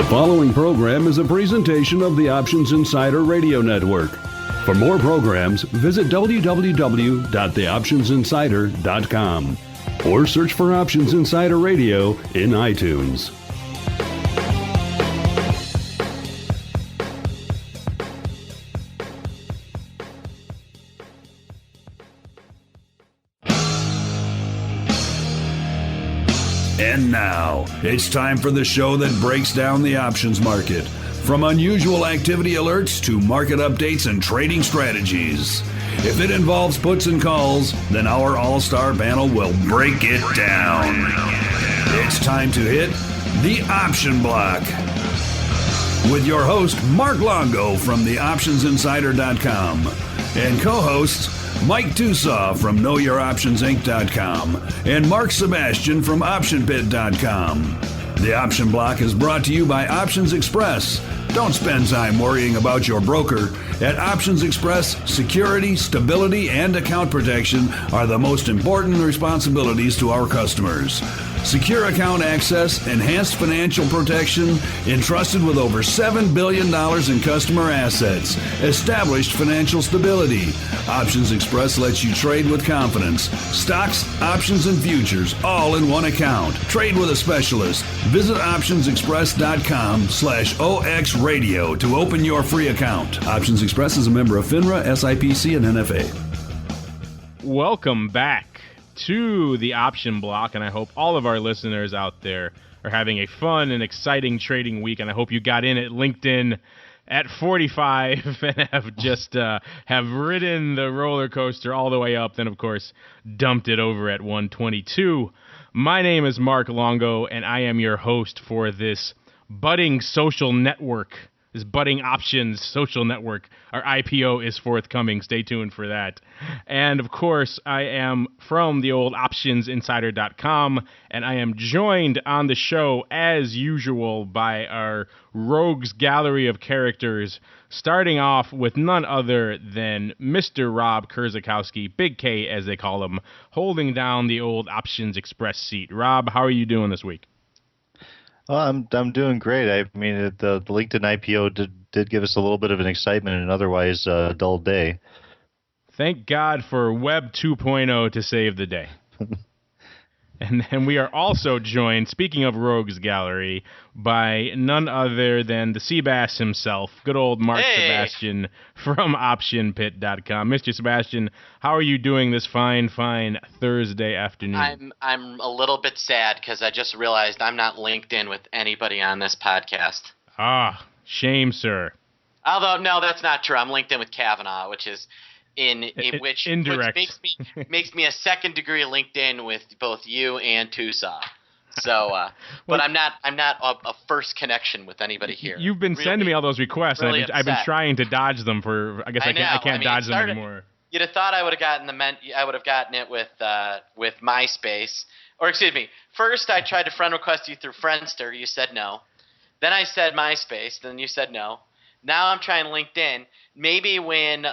following program is a presentation of the Options Insider Radio Network. For more programs, visit www.theoptionsinsider.com or search for Options Insider Radio in iTunes. And now, it's time for the show that breaks down the options market. From unusual activity alerts to market updates and trading strategies. If it involves puts and calls, then our all-star panel will break it down. It's time to hit the Option Block. With your host, Mark Longo from theoptionsinsider.com and co-hosts Mike Tusaw from KnowYourOptionsInc.com and Mark Sebastian from OptionPit.com. The Option Block is brought to you by Options Express. Don't spend time worrying about your broker. At Options Express, security, stability, and account protection are the most important responsibilities to our customers. Secure account access, enhanced financial protection, entrusted with over $7 billion in customer assets, established financial stability. Options Express lets you trade with confidence. Stocks, options, and futures, all in one account. Trade with a specialist. Visit optionsexpress.com/OXradio to open your free account. Options Express is a member of FINRA, SIPC, and NFA. Welcome back to the Option Block, and I hope all of our listeners out there are having a fun and exciting trading week, and I hope you got in at LinkedIn at 45 and have just have ridden the roller coaster all the way up, then of course dumped it over at 122. My name is Mark Longo, and I am your host for this budding social network. This budding options social network. Our IPO is forthcoming. Stay tuned for that. And of course, I am from the old optionsinsider.com, and I am joined on the show as usual by our rogues gallery of characters, starting off with none other than Mr. Rob Kurzakowski, Big K as they call him, holding down the old Options Express seat. Rob, how are you doing this week? Well, I'm doing great. I mean, the LinkedIn IPO did give us a little bit of an excitement in an otherwise dull day. Thank God for Web 2.0 to save the day. And then we are also joined, speaking of Rogues Gallery, by none other than the Seabass himself, good old Mark Sebastian from OptionPit.com. Mr. Sebastian, how are you doing this fine Thursday afternoon? I'm a little bit sad because I just realized I'm not linked in with anybody on this podcast. Ah, shame, sir. Although, no, that's not true. I'm linked in with Kavanaugh, which is which makes me a second degree LinkedIn with both you and Tusaw. So, but I'm not a first connection with anybody here. You've been sending me all those requests, and I've been trying to dodge them for. I guess I can't dodge them anymore. You'd have thought I would have gotten it with MySpace, or excuse me. First, I tried to friend request you through Friendster. You said no. Then I said MySpace. Then you said no. Now I'm trying LinkedIn. Maybe when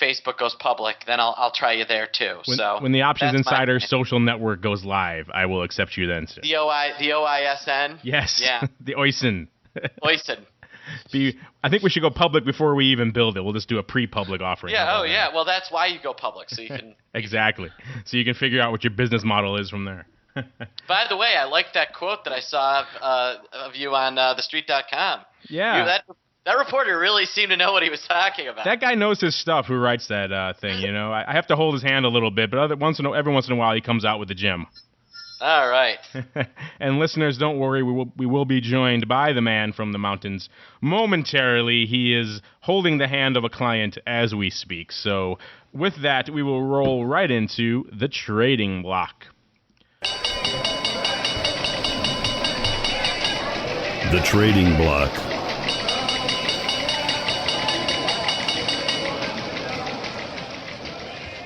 Facebook goes public, then I'll try you there too. When the Options Insider social network goes live, I will accept you then, sir. The OISN? Yes. Yeah. The OISN. OISN. I think we should go public before we even build it. We'll just do a pre-public offering. Yeah. Oh, yeah. Well, that's why you go public, so you can. Exactly. So you can figure out what your business model is from there. By the way, I liked that quote that I saw of you on thestreet.com. Yeah. That reporter really seemed to know what he was talking about. That guy knows his stuff. Who writes that thing? You know, I have to hold his hand a little bit, but every once in a while he comes out with the gem. All right. And listeners, don't worry. We will be joined by the man from the mountains momentarily. He is holding the hand of a client as we speak. So with that, we will roll right into the trading block. The trading block.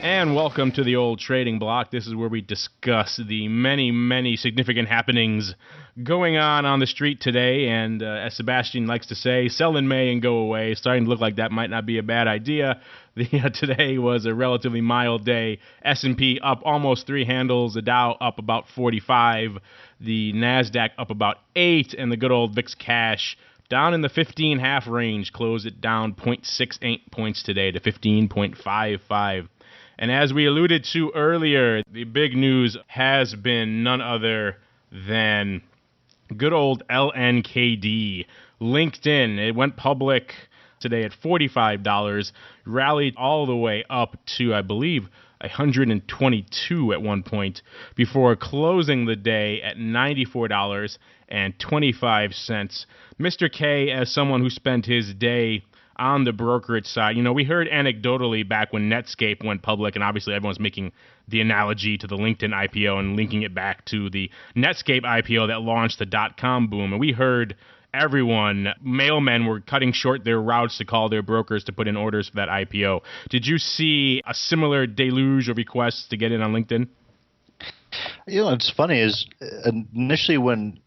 And welcome to the old trading block. This is where we discuss the many, many significant happenings going on the street today. And as Sebastian likes to say, sell in May and go away. Starting to look like that might not be a bad idea. Today was a relatively mild day. S&P up almost 3 handles. The Dow up about 45. The NASDAQ up about 8. And the good old VIX cash down in the 15.5 range. Closed it down 0.68 points today to 15.55. And as we alluded to earlier, the big news has been none other than good old LNKD. LinkedIn, it went public today at $45, rallied all the way up to, I believe, 122 at one point, before closing the day at $94.25. Mr. K, as someone who spent his day on the brokerage side, we heard anecdotally back when Netscape went public, and obviously everyone's making the analogy to the LinkedIn IPO and linking it back to the Netscape IPO that launched the dot-com boom. And we heard everyone, mailmen were cutting short their routes to call their brokers to put in orders for that IPO. Did you see a similar deluge of requests to get in on LinkedIn? It's funny is initially when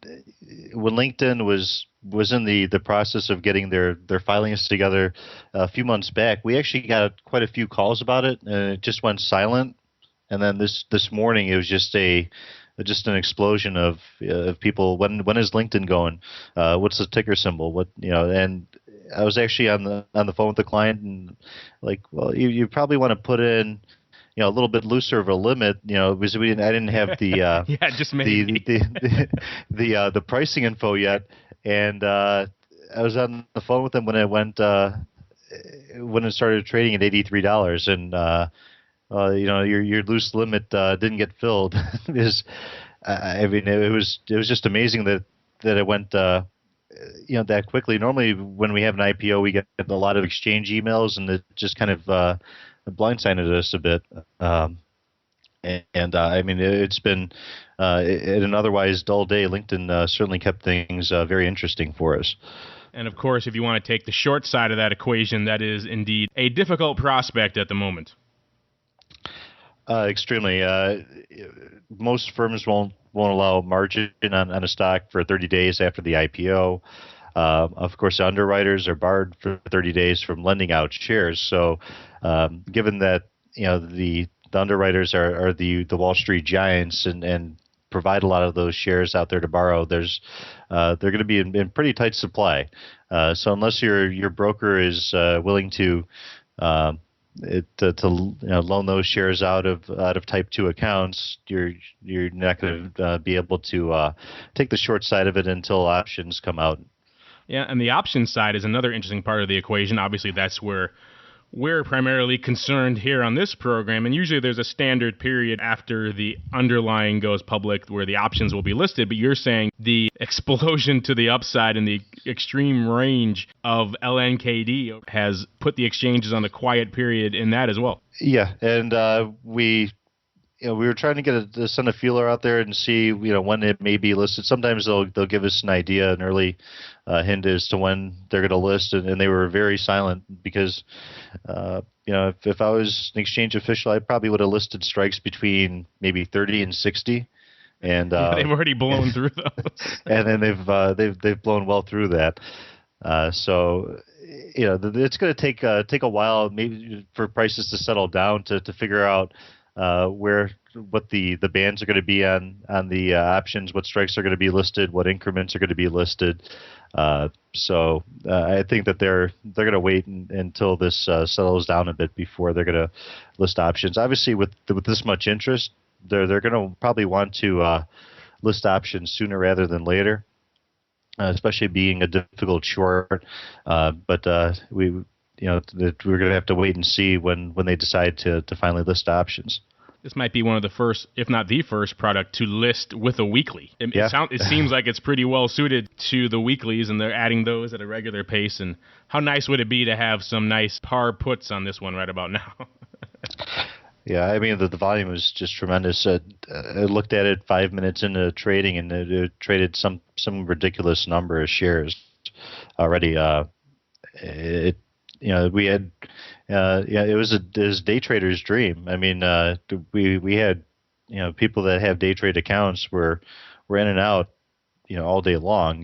LinkedIn was in the process of getting their filings together a few months back, we actually got quite a few calls about it, and it just went silent. And then this morning, it was just an explosion of people. When is LinkedIn going? What's the ticker symbol? And I was actually on the phone with the client, and like, well, you probably want to put in a little bit looser of a limit, because I didn't have the just maybe the pricing info yet, and I was on the phone with them when it started trading at $83, and your loose limit didn't get filled. It was just amazing that it went that quickly. Normally, when we have an IPO, we get a lot of exchange emails, and it just kind of blindsided us a bit. It's been in an otherwise dull day. LinkedIn certainly kept things very interesting for us. And of course, if you want to take the short side of that equation, that is indeed a difficult prospect at the moment. Extremely. Most firms won't allow margin on a stock for 30 days after the IPO. Of course, underwriters are barred for 30 days from lending out shares. So, given that the underwriters are the Wall Street giants and provide a lot of those shares out there to borrow, they're going to be in pretty tight supply. So unless your broker is willing to loan those shares out of Type 2 accounts, you're not going to be able to take the short side of it until options come out. Yeah, and the option side is another interesting part of the equation. Obviously, that's where we're primarily concerned here on this program, and usually there's a standard period after the underlying goes public where the options will be listed, but you're saying the explosion to the upside and the extreme range of LNKD has put the exchanges on the quiet period in that as well. Yeah, and we were trying to send a feeler out there and see, when it may be listed. Sometimes they'll give us an idea, an early hint as to when they're going to list, and they were very silent because, if I was an exchange official, I probably would have listed strikes between maybe 30 and 60, and they've already blown through those. And then they've blown well through that. So it's going to take a while maybe for prices to settle down to figure out what the bands are going to be on the options, what strikes are going to be listed, what increments are going to be listed. So I think that they're going to wait until this settles down a bit before they're going to list options. Obviously, with this much interest, they're going to probably want to list options sooner rather than later, especially being a difficult short. But we're going to have to wait and see when they decide to finally list options. This might be one of the first, if not the first, product to list with a weekly. It seems like it's pretty well suited to the weeklies, and they're adding those at a regular pace. And how nice would it be to have some nice par puts on this one right about now? Yeah, I mean, the volume is just tremendous. I looked at it 5 minutes into trading, and it traded some ridiculous number of shares already. we had, it was a day trader's dream. I mean, we had, people that have day trade accounts were in and out, all day long.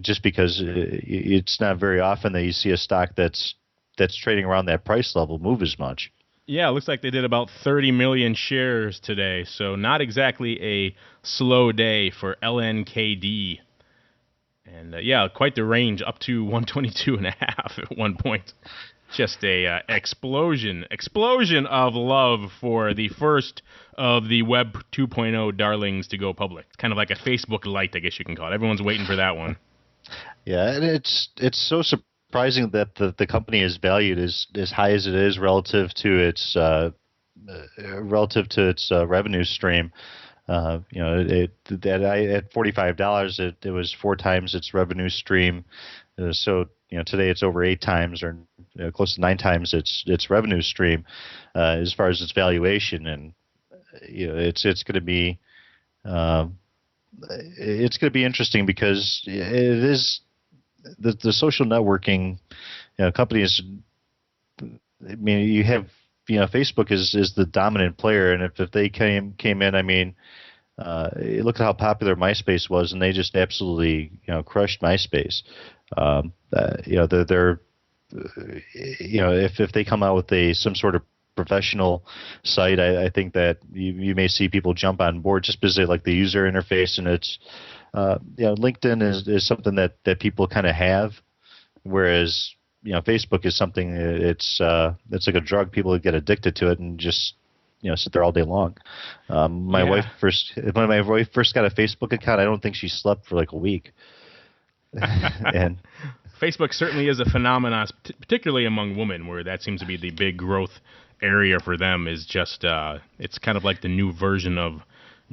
Just because it's not very often that you see a stock that's trading around that price level move as much. Yeah, it looks like they did about 30 million shares today, so not exactly a slow day for LNKD. And quite the range, up to 122.5 at one point. Just a explosion of love for the first of the Web 2.0 darlings to go public. It's kind of like a Facebook Lite, I guess you can call it. Everyone's waiting for that one. Yeah, and it's so surprising that the company is valued as high as it is relative to its revenue stream. At $45, it was 4 times its revenue stream. So today it's over 8 times, or close to 9 times its revenue stream as far as its valuation. And it's going to be interesting because it is the social networking companies. I mean, you have Facebook is the dominant player, and if they came in, I mean, look at how popular MySpace was, and they just absolutely crushed MySpace. They're if they come out with some sort of professional site, I think that you may see people jump on board just because they like the user interface, and it's LinkedIn is something that people kind of have, whereas Facebook is something it's like a drug. People get addicted to it and just sit there all day long. When my wife first got a Facebook account, I don't think she slept for like a week. And Facebook certainly is a phenomenon, particularly among women, where that seems to be the big growth area for them. Is just it's kind of like the new version of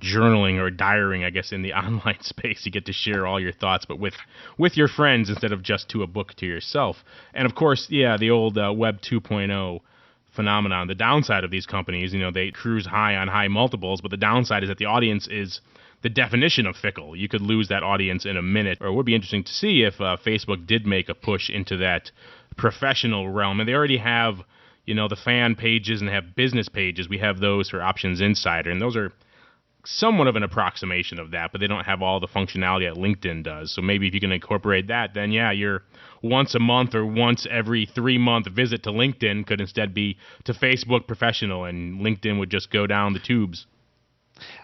journaling or diarying, I guess, in the online space. You get to share all your thoughts, but with your friends instead of just to a book to yourself. And of course, the old Web 2.0 phenomenon. The downside of these companies, they cruise high on high multiples, but the downside is that the audience is the definition of fickle. You could lose that audience in a minute. Or it would be interesting to see if Facebook did make a push into that professional realm. And they already have, the fan pages and have business pages. We have those for Options Insider, and those are somewhat of an approximation of that, but they don't have all the functionality that LinkedIn does. So maybe if you can incorporate that, then your once a month or once every 3-month visit to LinkedIn could instead be to Facebook Professional, and LinkedIn would just go down the tubes.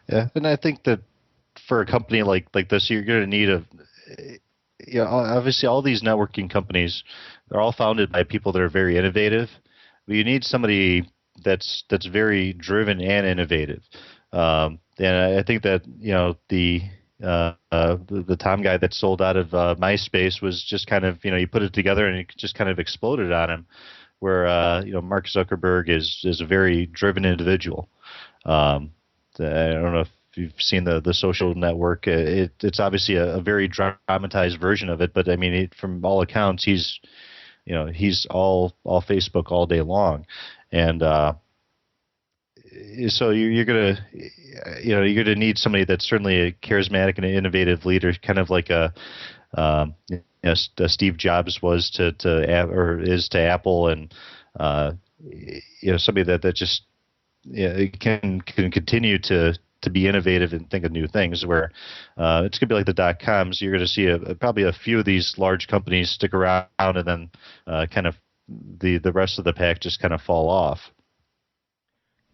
Yeah, and I think that for a company like this, you're going to need obviously all these networking companies, they're all founded by people that are very innovative, but you need somebody that's very driven and innovative. And I think that the Tom guy that sold out of MySpace was just kind of you put it together and it just kind of exploded on him. Where Mark Zuckerberg is a very driven individual. I don't know if you've seen the social network. It's obviously a very dramatized version of it, but I mean, from all accounts, he's all Facebook all day long, and so you're gonna need somebody that's certainly a charismatic and an innovative leader, kind of like a Steve Jobs was to Apple, and somebody that just can continue to be innovative and think of new things. Where it's gonna be like the .coms. You're gonna see probably a few of these large companies stick around, and then kind of the rest of the pack just kind of fall off.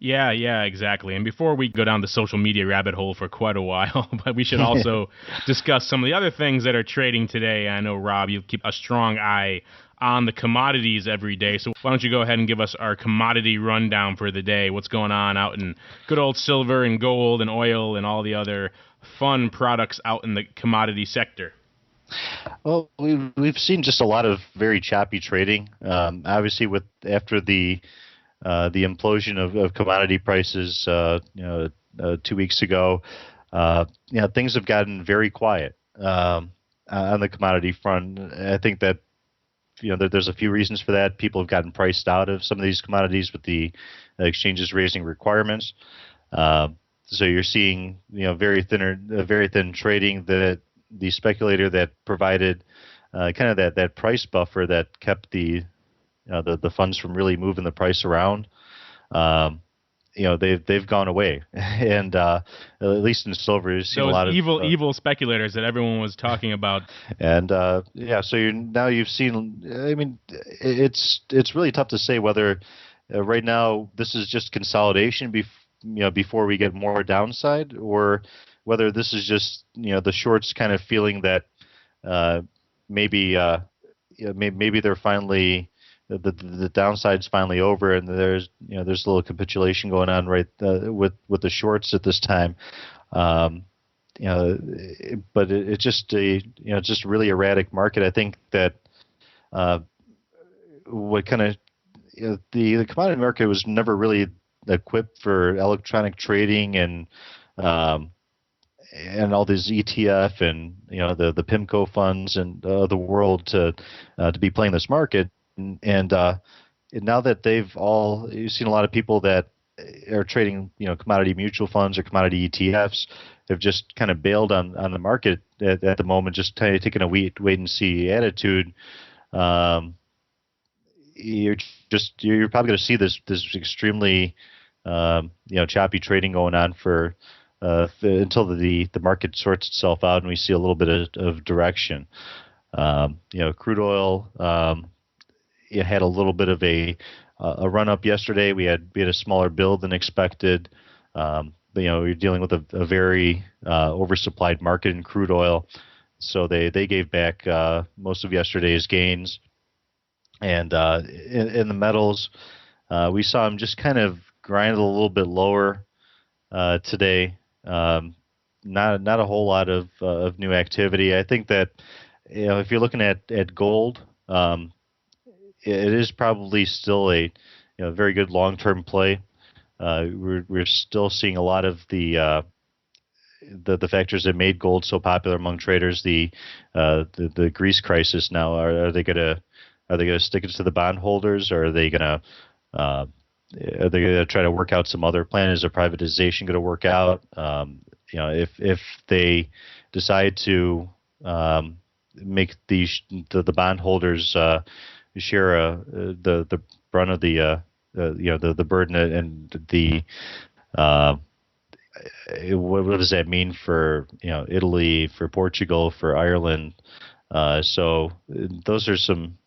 Yeah, exactly. And before we go down the social media rabbit hole for quite a while, but we should also discuss some of the other things that are trading today. I know, Rob, you keep a strong eye on the commodities every day. So why don't you go ahead and give us our commodity rundown for the day? What's going on out in good old silver and gold and oil and all the other fun products out in the commodity sector? Well, we've seen just a lot of very choppy trading. Obviously, after the implosion of commodity prices, 2 weeks ago, things have gotten very quiet on the commodity front. I think that there's a few reasons for that. People have gotten priced out of some of these commodities with the exchanges raising requirements. So you're seeing very thin trading. The speculator that provided kind of that price buffer that kept the funds from really moving the price around. They've gone away, and at least in silver, you've seen Those a lot evil, of evil speculators that everyone was talking about. and so you've seen. I mean, it's really tough to say whether right now this is just consolidation before we get more downside, or whether this is just the shorts kind of feeling that maybe maybe they're finally the downside's finally over, and there's a little capitulation going on right with the shorts at this time. But it's just just a really erratic market. I think that what kind of the commodity market was never really equipped for electronic trading and all these ETF and the PIMCO funds and the world to be playing this market. And now that you've seen a lot of people that are trading, commodity mutual funds or commodity ETFs have just kind of bailed on the market at the moment, just kind of taking a wait and see attitude. You're probably going to see this extremely choppy trading going on for until the market sorts itself out and we see a little bit of direction. Crude oil. It had a little bit of a run up yesterday. We had a smaller build than expected. But you're dealing with a very oversupplied market in crude oil, so they gave back most of yesterday's gains. And in the metals, we saw them just kind of grind a little bit lower today. Not a whole lot of new activity. I think that if you're looking at gold. It is probably still a very good long-term play. We're still seeing a lot of the factors that made gold so popular among traders. The Greece crisis now. Are they gonna stick it to the bondholders, or are they gonna try to work out some other plan? Is a privatization going to work out? If they decide to make the bondholders share the brunt of the burden and what does that mean for Italy, for Portugal, for Ireland? So those are some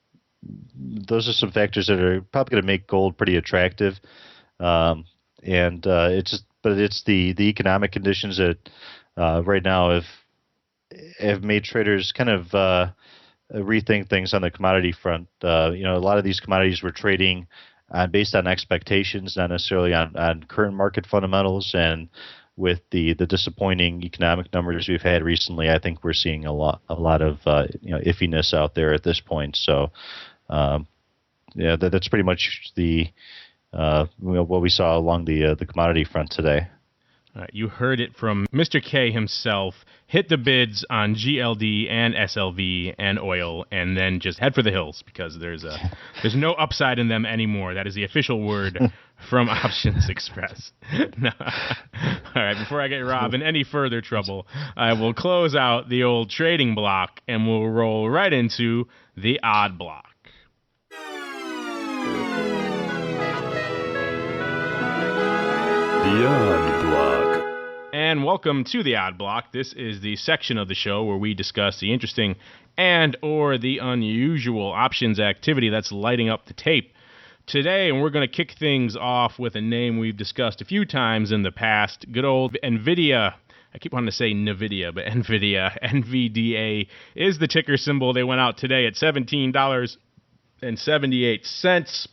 factors that are probably going to make gold pretty attractive, it's the economic conditions that right now have made traders kind of rethink things on the commodity front. A lot of these commodities were trading based on expectations, not necessarily on current market fundamentals. And with the disappointing economic numbers we've had recently, I think we're seeing a lot of iffiness out there at this point. So that's pretty much what we saw along the commodity front today. You heard it from Mr. K himself. Hit the bids on GLD and SLV and oil, and then just head for the hills because there's no upside in them anymore. That is the official word from Options Express. No. All right, before I get Rob in any further trouble, I will close out the old trading block, and we'll roll right into the odd block. The Odd Block. And welcome to the Odd Block. This is the section of the show where we discuss the interesting and or the unusual options activity that's lighting up the tape. Today, we're going to kick things off with a name we've discussed a few times in the past, good old NVIDIA. I keep wanting to say NVIDIA, but NVIDIA, NVDA is the ticker symbol. They went out today at $17.78,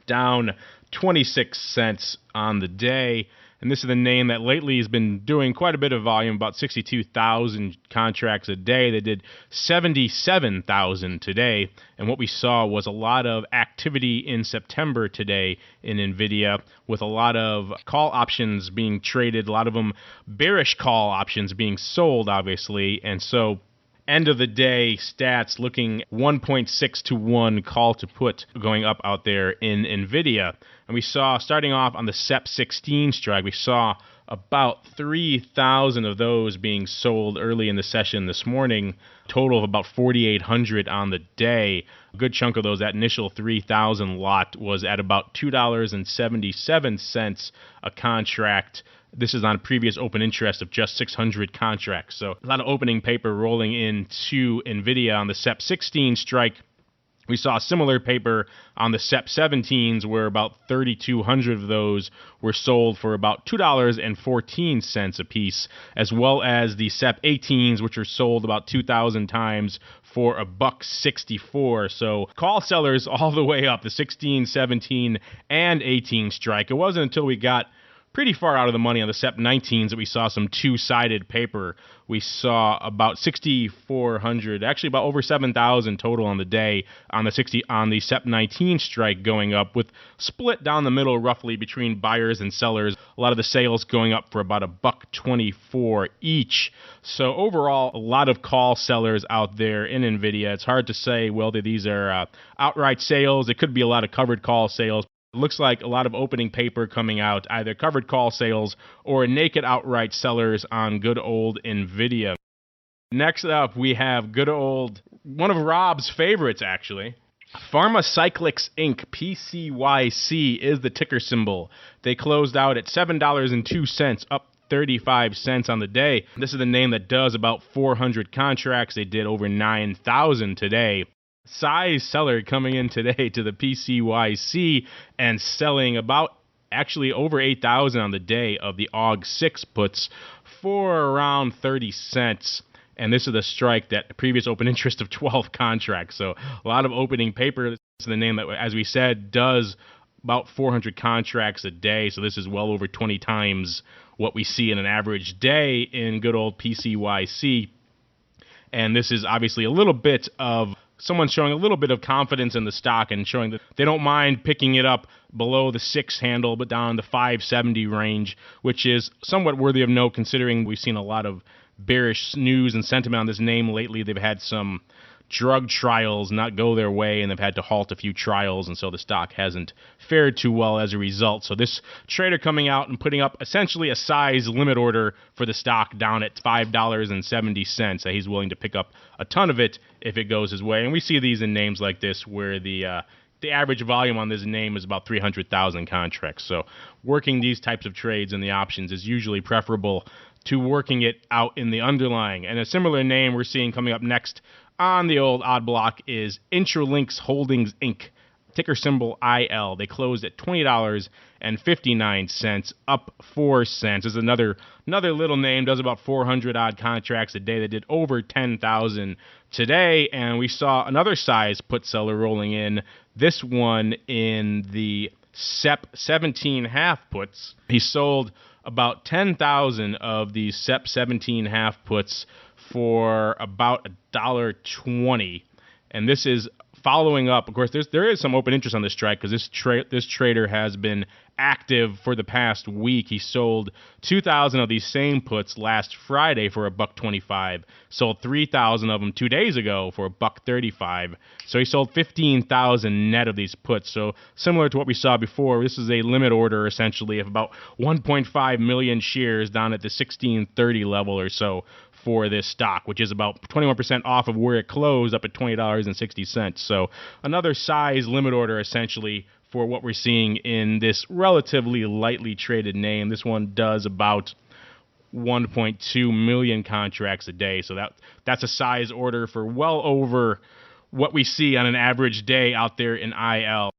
down 26 cents on the day. And this is the name that lately has been doing quite a bit of volume, about 62,000 contracts a day. They did 77,000 today. And what we saw was a lot of activity in September today in NVIDIA, with a lot of call options being traded, a lot of them bearish call options being sold, obviously. And so end of the day stats looking 1.6 to 1 call to put going up out there in NVIDIA. And we saw, starting off on the SEP 16 strike, we saw about 3,000 of those being sold early in the session this morning, total of about 4,800 on the day. A good chunk of those, that initial 3,000 lot, was at about $2.77 a contract. This is on previous open interest of just 600 contracts. So a lot of opening paper rolling into NVIDIA on the SEP 16 strike. We saw a similar paper on the SEP 17s where about 3,200 of those were sold for about $2.14 a piece, as well as the SEP 18s, which are sold about 2,000 times for $1.64. So call sellers all the way up, the 16, 17, and 18 strike. It wasn't until we got pretty far out of the money on the SEP 19s that we saw some two-sided paper. We saw about 6,400, actually about over 7,000 total on the day on the SEP 19 strike going up, with split down the middle roughly between buyers and sellers. A lot of the sales going up for about $1.24 each. So overall, a lot of call sellers out there in NVIDIA. It's hard to say whether these are outright sales. It could be a lot of covered call sales. It looks like a lot of opening paper coming out, either covered call sales or naked outright sellers on good old NVIDIA. Next up, we have good old, one of Rob's favorites actually, Pharmacyclics Inc., PCYC is the ticker symbol. They closed out at $7.02, up 35 cents on the day. This is the name that does about 400 contracts. They did over 9,000 today. Size seller coming in today to the PCYC and selling about actually over 8,000 on the day of the AUG6 puts for around 30 cents. And this is the strike that previous open interest of 12 contracts. So a lot of opening paper. This is the name that, as we said, does about 400 contracts a day. So this is well over 20 times what we see in an average day in good old PCYC. And this is obviously a little bit of someone showing a little bit of confidence in the stock and showing that they don't mind picking it up below the 6 handle, but down the 570 range, which is somewhat worthy of note considering we've seen a lot of bearish news and sentiment on this name lately. They've had some drug trials not go their way, and they've had to halt a few trials, and so the stock hasn't fared too well as a result. So this trader coming out and putting up essentially a size limit order for the stock down at $5.70. He's willing to pick up a ton of it if it goes his way. And we see these in names like this where the average volume on this name is about 300,000 contracts. So working these types of trades in the options is usually preferable to working it out in the underlying. And a similar name we're seeing coming up next on the old odd block is Intralinks Holdings Inc., ticker symbol IL. They closed at $20.59, up 4 cents. This is another little name, does about 400 odd contracts a day. They did over 10,000 today, and we saw another size put seller rolling in, this one in the SEP 17 half puts. He sold about 10,000 of these SEP 17 half puts for about $1.20, and this is following up. Of course, there is some open interest on this strike because this trader has been active for the past week. He sold 2,000 of these same puts last Friday for $1.25. Sold 3,000 of them 2 days ago for $1.35. So he sold 15,000 net of these puts. So similar to what we saw before, this is a limit order essentially of about 1.5 million shares down at the 1630 level or so for this stock, which is about 21% off of where it closed, up at $20.60. So another size limit order essentially for what we're seeing in this relatively lightly traded name. This one does about 1.2 million contracts a day. So that's a size order for well over what we see on an average day out there in IL.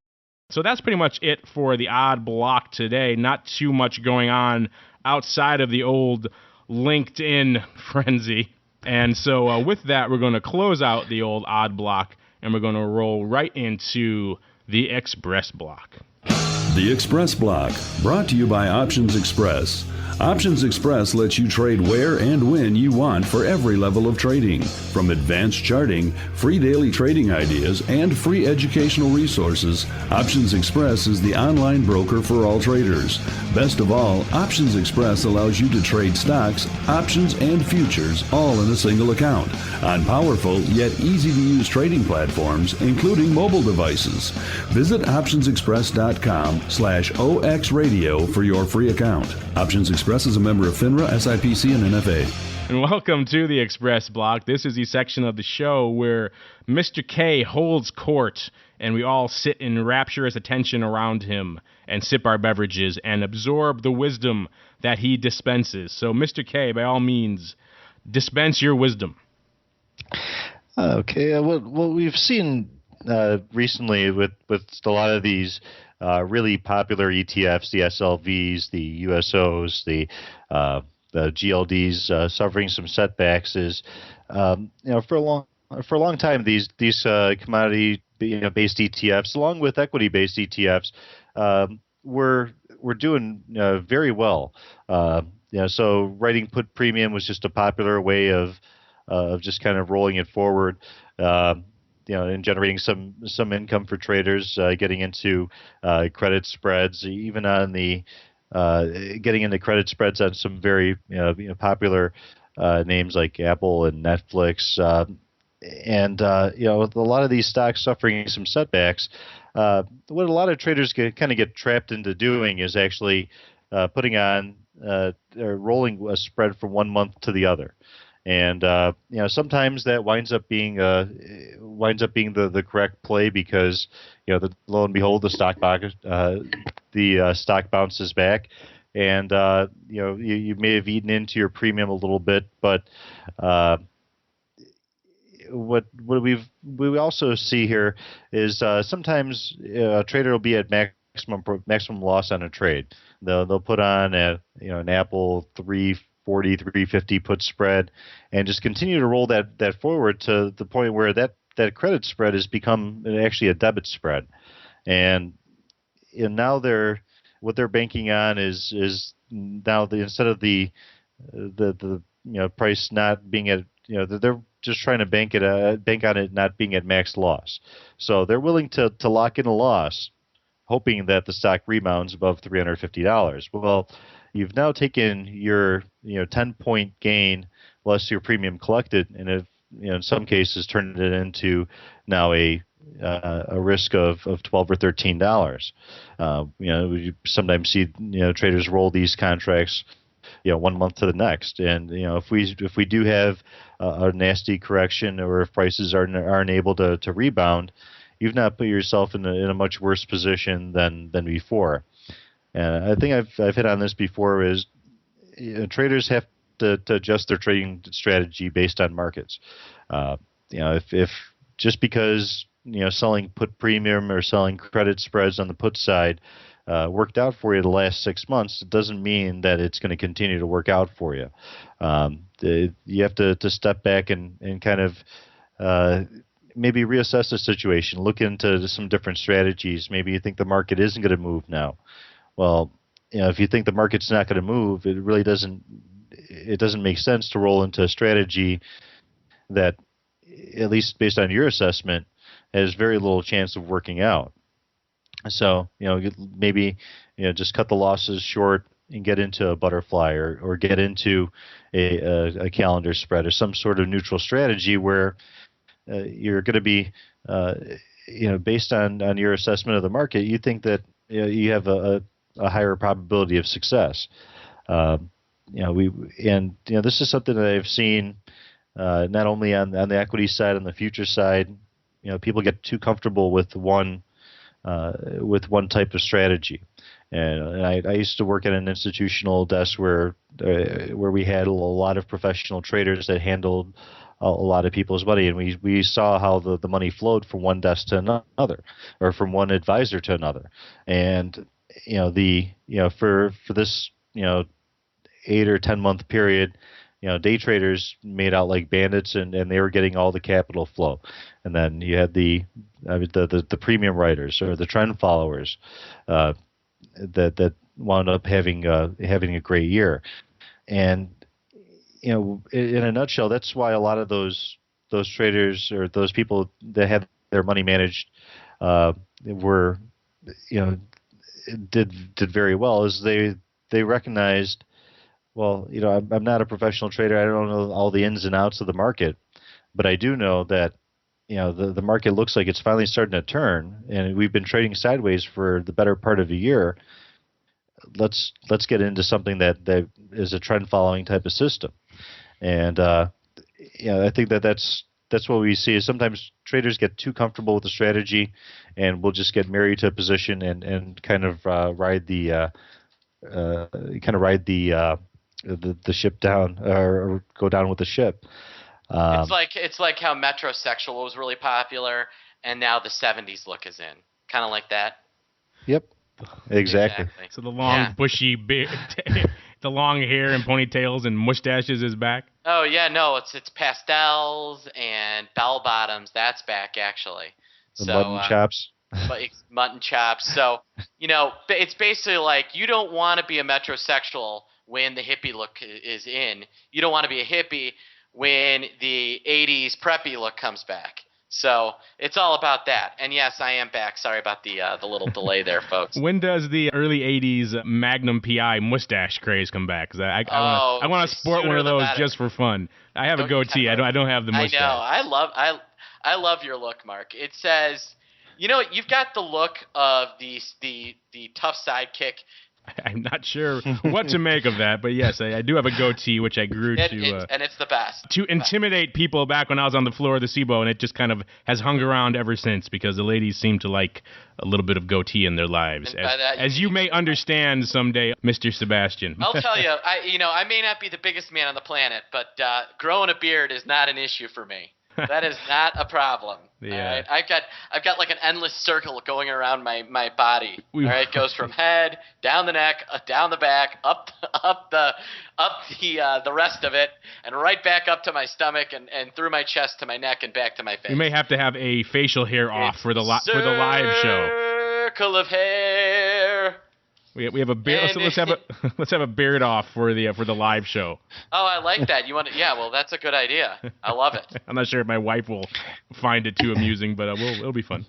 So that's pretty much it for the odd block today. Not too much going on outside of the old LinkedIn frenzy. And so with that, we're going to close out the old odd block, and we're going to roll right into the Express block. The Express block, brought to you by Options Express. Options Express lets you trade where and when you want for every level of trading. From advanced charting, free daily trading ideas, and free educational resources, Options Express is the online broker for all traders. Best of all, Options Express allows you to trade stocks, options, and futures all in a single account on powerful yet easy-to-use trading platforms, including mobile devices. Visit optionsexpress.com/OXradio for your free account. Options Express Express is a member of FINRA, SIPC, and NFA. And welcome to the Express Block. This is the section of the show where Mr. K holds court and we all sit in rapturous attention around him and sip our beverages and absorb the wisdom that he dispenses. So, Mr. K, by all means, dispense your wisdom. Okay. What we've seen recently with a lot of these really popular ETFs, the SLVs, the USOs, the GLDs suffering some setbacks is, for a long time these commodity based ETFs, along with equity based ETFs, were doing very well. So writing put premium was just a popular way of just kind of rolling it forward. And generating some income for traders, getting into credit spreads, even on the getting into credit spreads on some very popular names like Apple and Netflix, with a lot of these stocks suffering some setbacks, what a lot of traders get trapped into doing is actually putting on or rolling a spread from one month to the other. And sometimes that winds up being the correct play because lo and behold the stock bounces back, and you may have eaten into your premium a little bit, but what we also see here is sometimes a trader will be at maximum loss on a trade. They'll put on an Apple 340, 350 put spread, and just continue to roll that forward to the point where that credit spread has become actually a debit spread, and now what they're banking on is now instead of the price not being at they're just trying to bank on it not being at max loss, so they're willing to lock in a loss, hoping that the stock rebounds above $350. Well, you've now taken your 10-point gain less your premium collected, and have in some cases turned it into now a risk of $12 or $13. You sometimes see traders roll these contracts 1 month to the next, and if we do have a nasty correction, or if prices aren't able to rebound, you've now put yourself in a much worse position than before. And I think I've hit on this before, is traders have to adjust their trading strategy based on markets. If just because selling put premium or selling credit spreads on the put side worked out for you the last 6 months, it doesn't mean that it's going to continue to work out for you. You have to step back and kind of maybe reassess the situation, look into some different strategies. Maybe you think the market isn't going to move now. Well, if you think the market's not going to move, it really doesn't make sense to roll into a strategy that, at least based on your assessment, has very little chance of working out. So, maybe just cut the losses short and get into a butterfly, or get into a calendar spread, or some sort of neutral strategy where you're going to be, based on your assessment of the market, you think that you have a higher probability of success. This is something that I've seen not only on the equity side, on the future side. People get too comfortable with one type of strategy. And I used to work at an institutional desk where we had a lot of professional traders that handled a lot of people's money, and we saw how the money flowed from one desk to another, or from one advisor to another. And for this 8 or 10 month period, day traders made out like bandits, and they were getting all the capital flow. And then you had the premium writers, or the trend followers, that wound up having a great year. And in a nutshell, that's why a lot of those traders, or those people that had their money managed, were did very well, is they recognized, well, I'm not a professional trader. I don't know all the ins and outs of the market, but I do know that the market looks like it's finally starting to turn, and we've been trading sideways for the better part of a year. let's get into something that is a trend following type of system. And I think that's what we see is sometimes traders get too comfortable with the strategy, and we'll just get married to a position and kind of ride the ship down or go down with the ship. It's like how metrosexual was really popular, and now the '70s look is in, kind of like that. Yep, exactly. So the long bushy beard, the long hair and ponytails and mustaches is back. Oh yeah, no, it's pastels and bell bottoms. That's back actually. The mutton chops. But it's mutton chops. So it's basically like you don't want to be a metrosexual when the hippie look is in. You don't want to be a hippie when the '80s preppy look comes back. So it's all about that. And yes, I am back. Sorry about the little delay there, folks. When does the early '80s Magnum PI mustache craze come back? 'Cause I want to sport one of those just for fun. I have a goatee. I don't have the mustache. I know. I love your look, Mark. It says, you've got the look of the tough sidekick. I'm not sure what to make of that, but yes, I do have a goatee, which I grew and it's the best. To intimidate people back when I was on the floor of the SIBO, and it just kind of has hung around ever since because the ladies seem to like a little bit of goatee in their lives. As you may understand someday, Mr. Sebastian. I'll tell you, I may not be the biggest man on the planet, but growing a beard is not an issue for me. That is not a problem. Yeah. All right? I've got like an endless circle going around my body. All right, it goes from head down the neck, down the back, up the rest of it, and right back up to my stomach and through my chest to my neck and back to my face. You may have to have a facial hair off for the live show. Circle of hair. We have a beard. Let's have a beard off for the live show. Oh, I like that. You want to? Yeah, well, that's a good idea. I love it. I'm not sure if my wife will find it too amusing, but it'll be fun.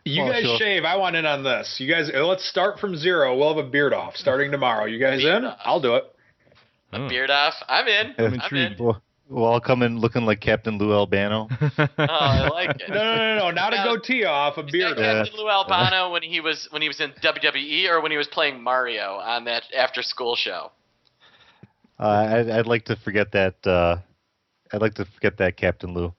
You guys shave. I want in on this. You guys, let's start from zero. We'll have a beard off starting tomorrow. You guys in? I'll do it. A beard off. I'm in. I'm intrigued. We'll all come in looking like Captain Lou Albano. Oh, I like it. No, not a goatee off, a beard. Captain Lou Albano when he was in WWE or when he was playing Mario on that after school show. I'd like to forget that. I'd like to forget that Captain Lou.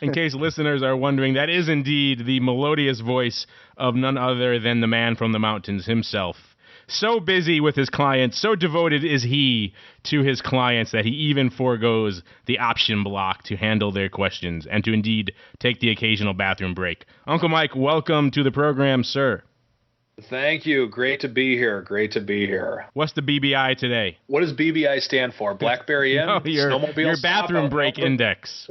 In case listeners are wondering, that is indeed the melodious voice of none other than the man from the mountains himself. So busy with his clients, so devoted is he to his clients that he even forgoes the option block to handle their questions and to indeed take the occasional bathroom break. Uncle Mike, welcome to the program, sir. Thank you. Great to be here. What's the BBI today? What does BBI stand for? Blackberry Inn? Your bathroom break index.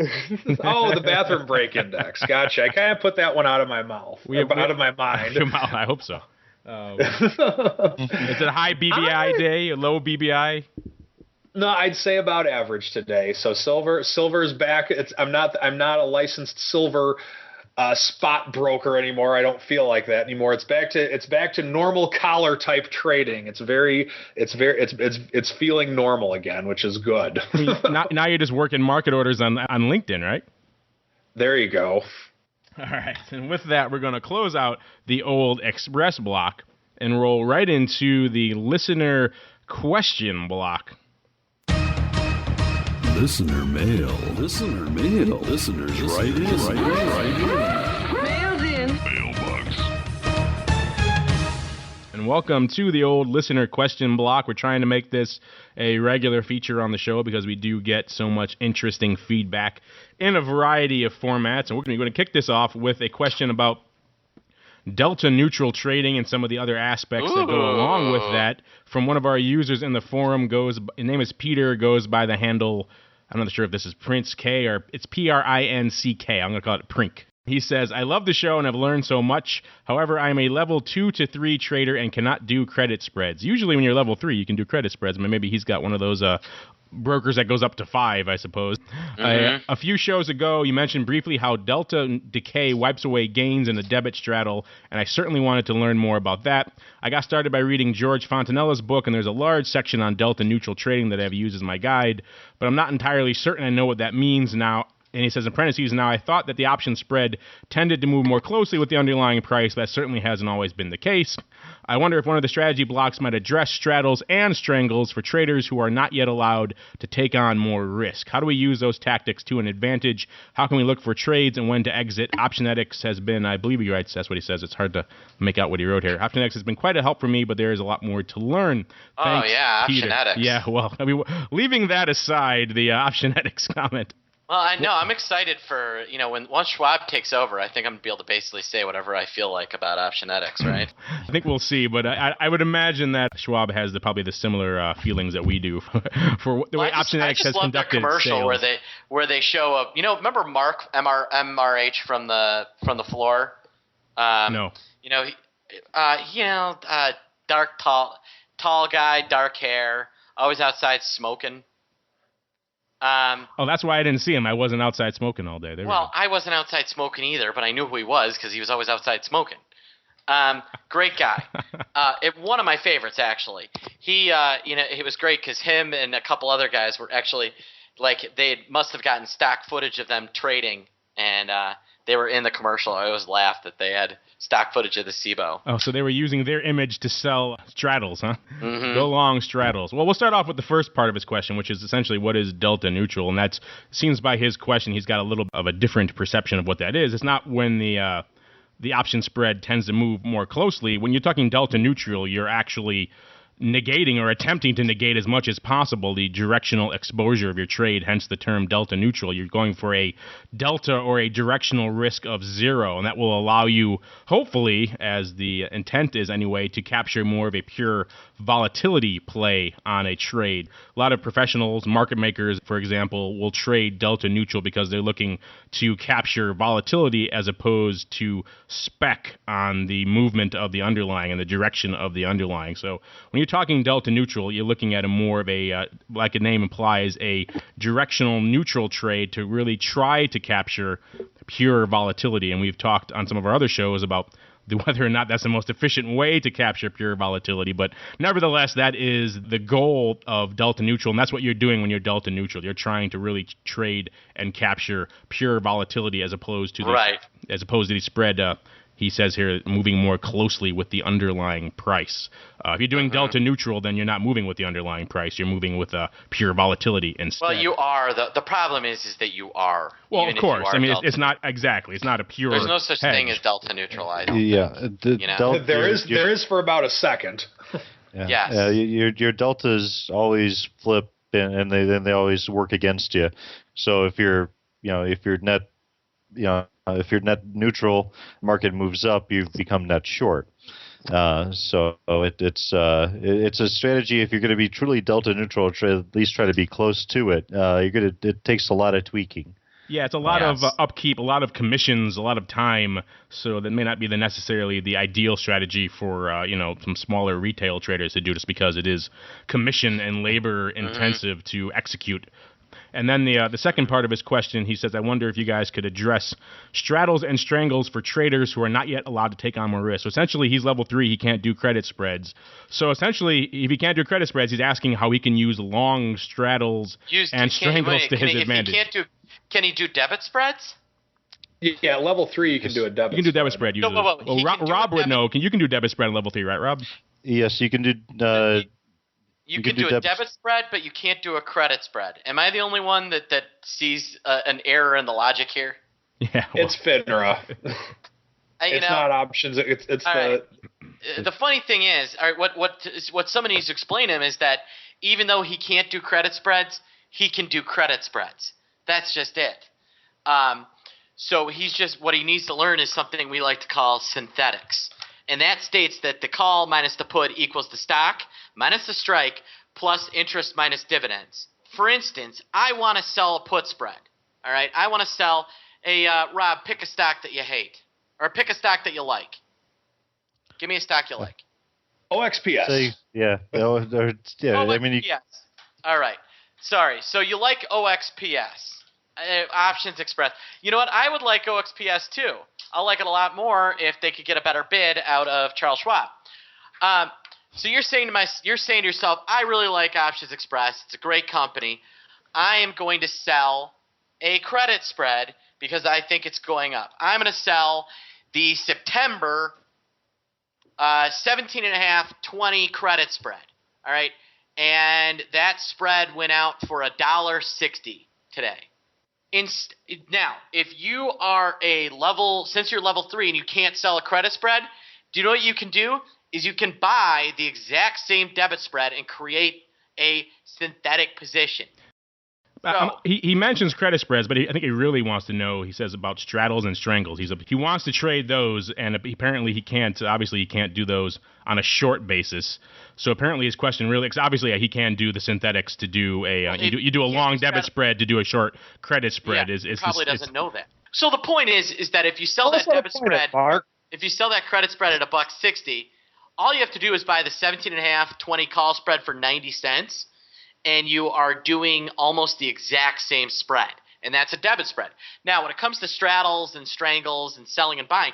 Oh, the bathroom break index. Gotcha. I kind of put that one out of my mouth. Out of my mind. I hope so. Is it a high BBI day, a low BBI? No, I'd say about average today. So silver's back. I'm not a licensed silver spot broker anymore. I don't feel like that anymore. It's back to normal collar type trading. It's feeling normal again, which is good. now you're just working market orders on LinkedIn, right? There you go. All right, and with that, we're going to close out the old Express block and roll right into the listener question block. Listener mail. Listeners write in. Mail's in. Mailbox. And welcome to the old listener question block. We're trying to make this a regular feature on the show because we do get so much interesting feedback in a variety of formats. And we're going to kick this off with a question about delta neutral trading and some of the other aspects that go along with that from one of our users in the forum. His name is Peter, goes by the handle, I'm not sure if this is Prince K or it's Princk. I'm going to call it Prink. He says, I love the show and have learned so much. However, I'm a level 2 to 3 trader and cannot do credit spreads. Usually when you're level 3, you can do credit spreads. I mean, maybe he's got one of those brokers that goes up to 5, I suppose. Mm-hmm. A few shows ago, you mentioned briefly how delta decay wipes away gains in the debit straddle, and I certainly wanted to learn more about that. I got started by reading George Fontanella's book, and there's a large section on delta neutral trading that I've used as my guide, but I'm not entirely certain I know what that means now. And he says, in parentheses, now I thought that the option spread tended to move more closely with the underlying price. That certainly hasn't always been the case. I wonder if one of the strategy blocks might address straddles and strangles for traders who are not yet allowed to take on more risk. How do we use those tactics to an advantage? How can we look for trades and when to exit? Optionetics has been, I believe he writes, that's what he says. It's hard to make out what he wrote here. Optionetics has been quite a help for me, but there is a lot more to learn. Thanks, Peter. Optionetics. Yeah, well, I mean, leaving that aside, the Optionetics comment. Well, I know. I'm excited for, once Schwab takes over, I think I'm going to be able to basically say whatever I feel like about Optionetics, right? I think we'll see, but I would imagine that Schwab has probably the similar feelings that we do for the way Optionetics has conducted I just love their commercial sales. where they show up. Remember Mark MRH from the floor? No. Dark, tall guy, dark hair, always outside smoking. That's why I didn't see him. I wasn't outside smoking all day. I wasn't outside smoking either, but I knew who he was because he was always outside smoking. Great guy. One of my favorites, actually. It was great because him and a couple other guys were actually, they must have gotten stock footage of them trading, and they were in the commercial. I always laughed that they had stock footage of the SIBO. Oh, so they were using their image to sell straddles, huh? Mm-hmm. Go long straddles. Well, we'll start off with the first part of his question, which is essentially what is delta neutral, and that seems by his question he's got a little of a different perception of what that is. It's not when the option spread tends to move more closely. When you're talking delta neutral, you're actually negating or attempting to negate as much as possible the directional exposure of your trade, hence the term delta neutral. You're going for a delta or a directional risk of zero, and that will allow you, hopefully, as the intent is anyway, to capture more of a pure volatility play on a trade. A lot of professionals, market makers, for example, will trade delta neutral because they're looking to capture volatility as opposed to spec on the movement of the underlying and the direction of the underlying. So when you're talking delta neutral, you're looking at a more of a, like the name implies, a directional neutral trade to really try to capture pure volatility. And we've talked on some of our other shows about whether or not that's the most efficient way to capture pure volatility. But nevertheless, that is the goal of delta neutral, and that's what you're doing when you're delta neutral. You're trying to really trade and capture pure volatility as opposed to the spread. He says here, moving more closely with the underlying price. If you're doing delta neutral, then you're not moving with the underlying price. You're moving with pure volatility instead. Well, you are. The problem is that you are. Well, of course. I mean, it's not exactly. It's not a pure There's no such hedge. thing as delta neutral, I don't Yeah. There is for about a second. Yeah. Yes. Your deltas always flip, and they always work against you. So if you're net, if you're net neutral, market moves up, you become net short. So it's a strategy. If you're going to be truly delta neutral, at least try to be close to it. It takes a lot of tweaking. Yeah, it's a lot of upkeep, a lot of commissions, a lot of time. So that may not be necessarily the ideal strategy for some smaller retail traders to do, just because it is commission and labor intensive to execute. And then the second part of his question, he says, I wonder if you guys could address straddles and strangles for traders who are not yet allowed to take on more risk. So essentially, he's level 3. He can't do credit spreads. So essentially, if he can't do credit spreads, he's asking how he can use long straddles and strangles to his advantage. Can he do debit spreads? Yeah, level 3 you can do a debit spread. You can do debit spread usually. Rob would know. You can do debit spread on level 3, right, Rob? Yes, you can do... You can do a debit spread, but you can't do a credit spread. Am I the only one that sees an error in the logic here? Yeah, it's FINRA. It's not options. It's the. Right. The funny thing is, all right, what somebody needs to explain to him is that even though he can't do credit spreads, he can do credit spreads. That's just it. So what he needs to learn is something we like to call synthetics. And that states that the call minus the put equals the stock minus the strike plus interest minus dividends. For instance, I want to sell a put spread. All right, I want to sell Rob, pick a stock that you hate, or pick a stock that you like. Give me a stock you like. OXPS. Yeah. OXPS. I mean, all right. Sorry. So you like OXPS. Options Express. You know what? I would like OXPS too. I'll like it a lot more if they could get a better bid out of Charles Schwab. So you're saying to yourself, I really like Options Express. It's a great company. I am going to sell a credit spread because I think it's going up. I'm going to sell the September 17.5 20 credit spread. All right, and that spread went out for $1.60 today. Now, if you are since you're level 3 and you can't sell a credit spread, do you know what you can do? Is you can buy the exact same debit spread and create a synthetic position. He mentions credit spreads, but I think he really wants to know, he says, about straddles and strangles. He wants to trade those, and apparently he can't. Obviously, he can't do those on a short basis. So apparently his question really, because obviously he can do the synthetics to do you do a long debit spread to do a short credit spread. Yeah, he probably doesn't know that. So the point is that if you sell that debit spread, if you sell that credit spread at $1.60, all you have to do is buy the 17.5 20 call spread for 90 cents. And you are doing almost the exact same spread. And that's a debit spread. Now, when it comes to straddles and strangles and selling and buying,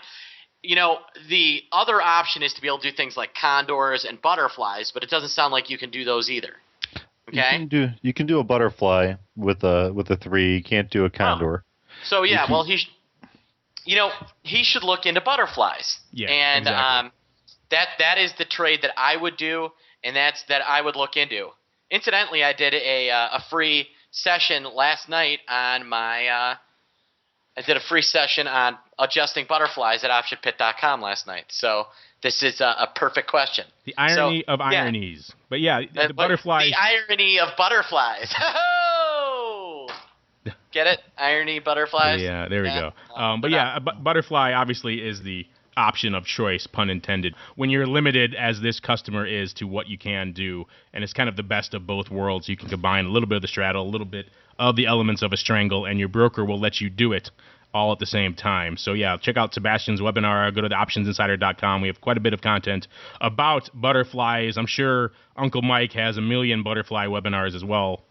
the other option is to be able to do things like condors and butterflies, but it doesn't sound like you can do those either. Okay? You can do a butterfly with a 3. You can't do a condor. So, yeah, well, he should look into butterflies. Yeah, and exactly. that is the trade that I would do, and that I would look into. Incidentally, I did a free session last night on I did a free session on adjusting butterflies at optionpit.com last night. So this is a perfect question. The irony of ironies. But yeah, the butterflies. The irony of butterflies. Get it? Irony, butterflies? Yeah, there we go. Butterfly obviously is the option of choice, pun intended, when you're limited as this customer is to what you can do, and it's kind of the best of both worlds. You can combine a little bit of the straddle, a little bit of the elements of a strangle, and your broker will let you do it all at the same time. So yeah, check out Sebastian's webinar. Go to the optionsinsider.com. We have quite a bit of content about butterflies. I'm sure Uncle Mike has a million butterfly webinars as well.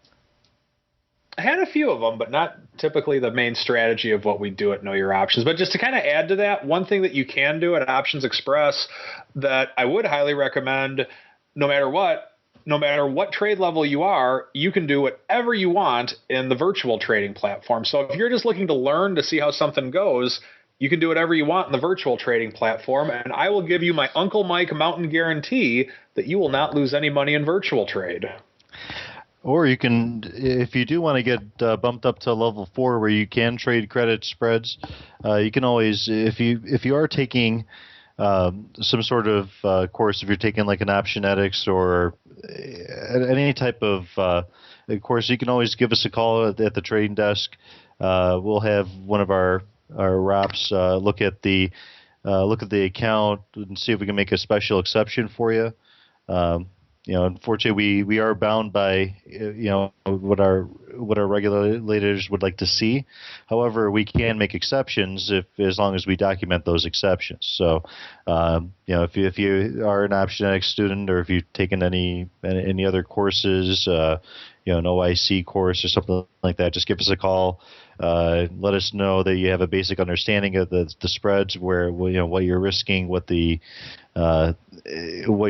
I had a few of them, but not typically the main strategy of what we do at Know Your Options. But just to kind of add to that, one thing that you can do at Options Express that I would highly recommend, no matter what trade level you are, you can do whatever you want in the virtual trading platform. So if you're just looking to learn to see how something goes, you can do whatever you want in the virtual trading platform, and I will give you my Uncle Mike mountain guarantee that you will not lose any money in virtual trade. Or you can, if you do want to get bumped up to level 4 where you can trade credit spreads, you can always, if you are taking some sort of course, if you're taking like an Optionetics or any type of course, you can always give us a call at the trading desk. We'll have one of our reps look at the account and see if we can make a special exception for you. Unfortunately, we are bound by what our regulators would like to see. However, we can make exceptions as long as we document those exceptions. So, if you are an Optionetics student or if you've taken any other courses, an OIC course or something like that, just give us a call. Let us know that you have a basic understanding of the spreads, where what you're risking, what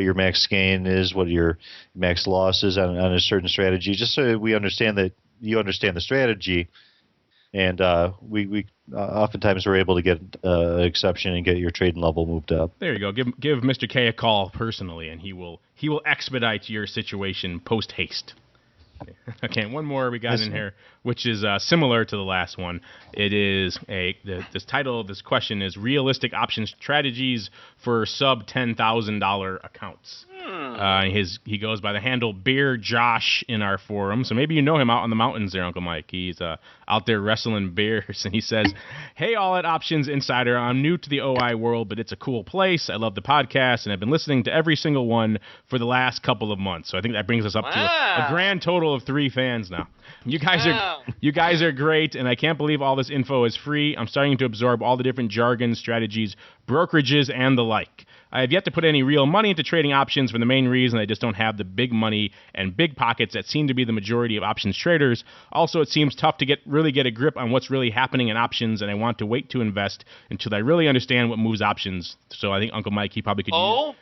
your max gain is, what your max loss is on a certain strategy, just so we understand that you understand the strategy. And we oftentimes we're able to get an exception and get your trading level moved up. There you go. Give Mr. K a call personally, and he will expedite your situation post haste. Okay, one more we got in here, which is similar to the last one. It is this title of this question is Realistic Option Strategies for Sub $10,000 Accounts. He goes by the handle Beer Josh in our forum, so maybe you know him out on the mountains there, Uncle Mike. He's out there wrestling beers, and he says, "Hey, all at Options Insider, I'm new to the OI world, but it's a cool place. I love the podcast, and I've been listening to every single one for the last couple of months. So I think that brings us up to a grand total of 3 fans now. You guys are great, and I can't believe all this info is free. I'm starting to absorb all the different jargon, strategies, brokerages, and the like. I have yet to put any real money into trading options for the main reason I just don't have the big money and big pockets that seem to be the majority of options traders. Also, it seems tough to really get a grip on what's really happening in options, and I want to wait to invest until I really understand what moves options." So I think Uncle Mike, he probably could. He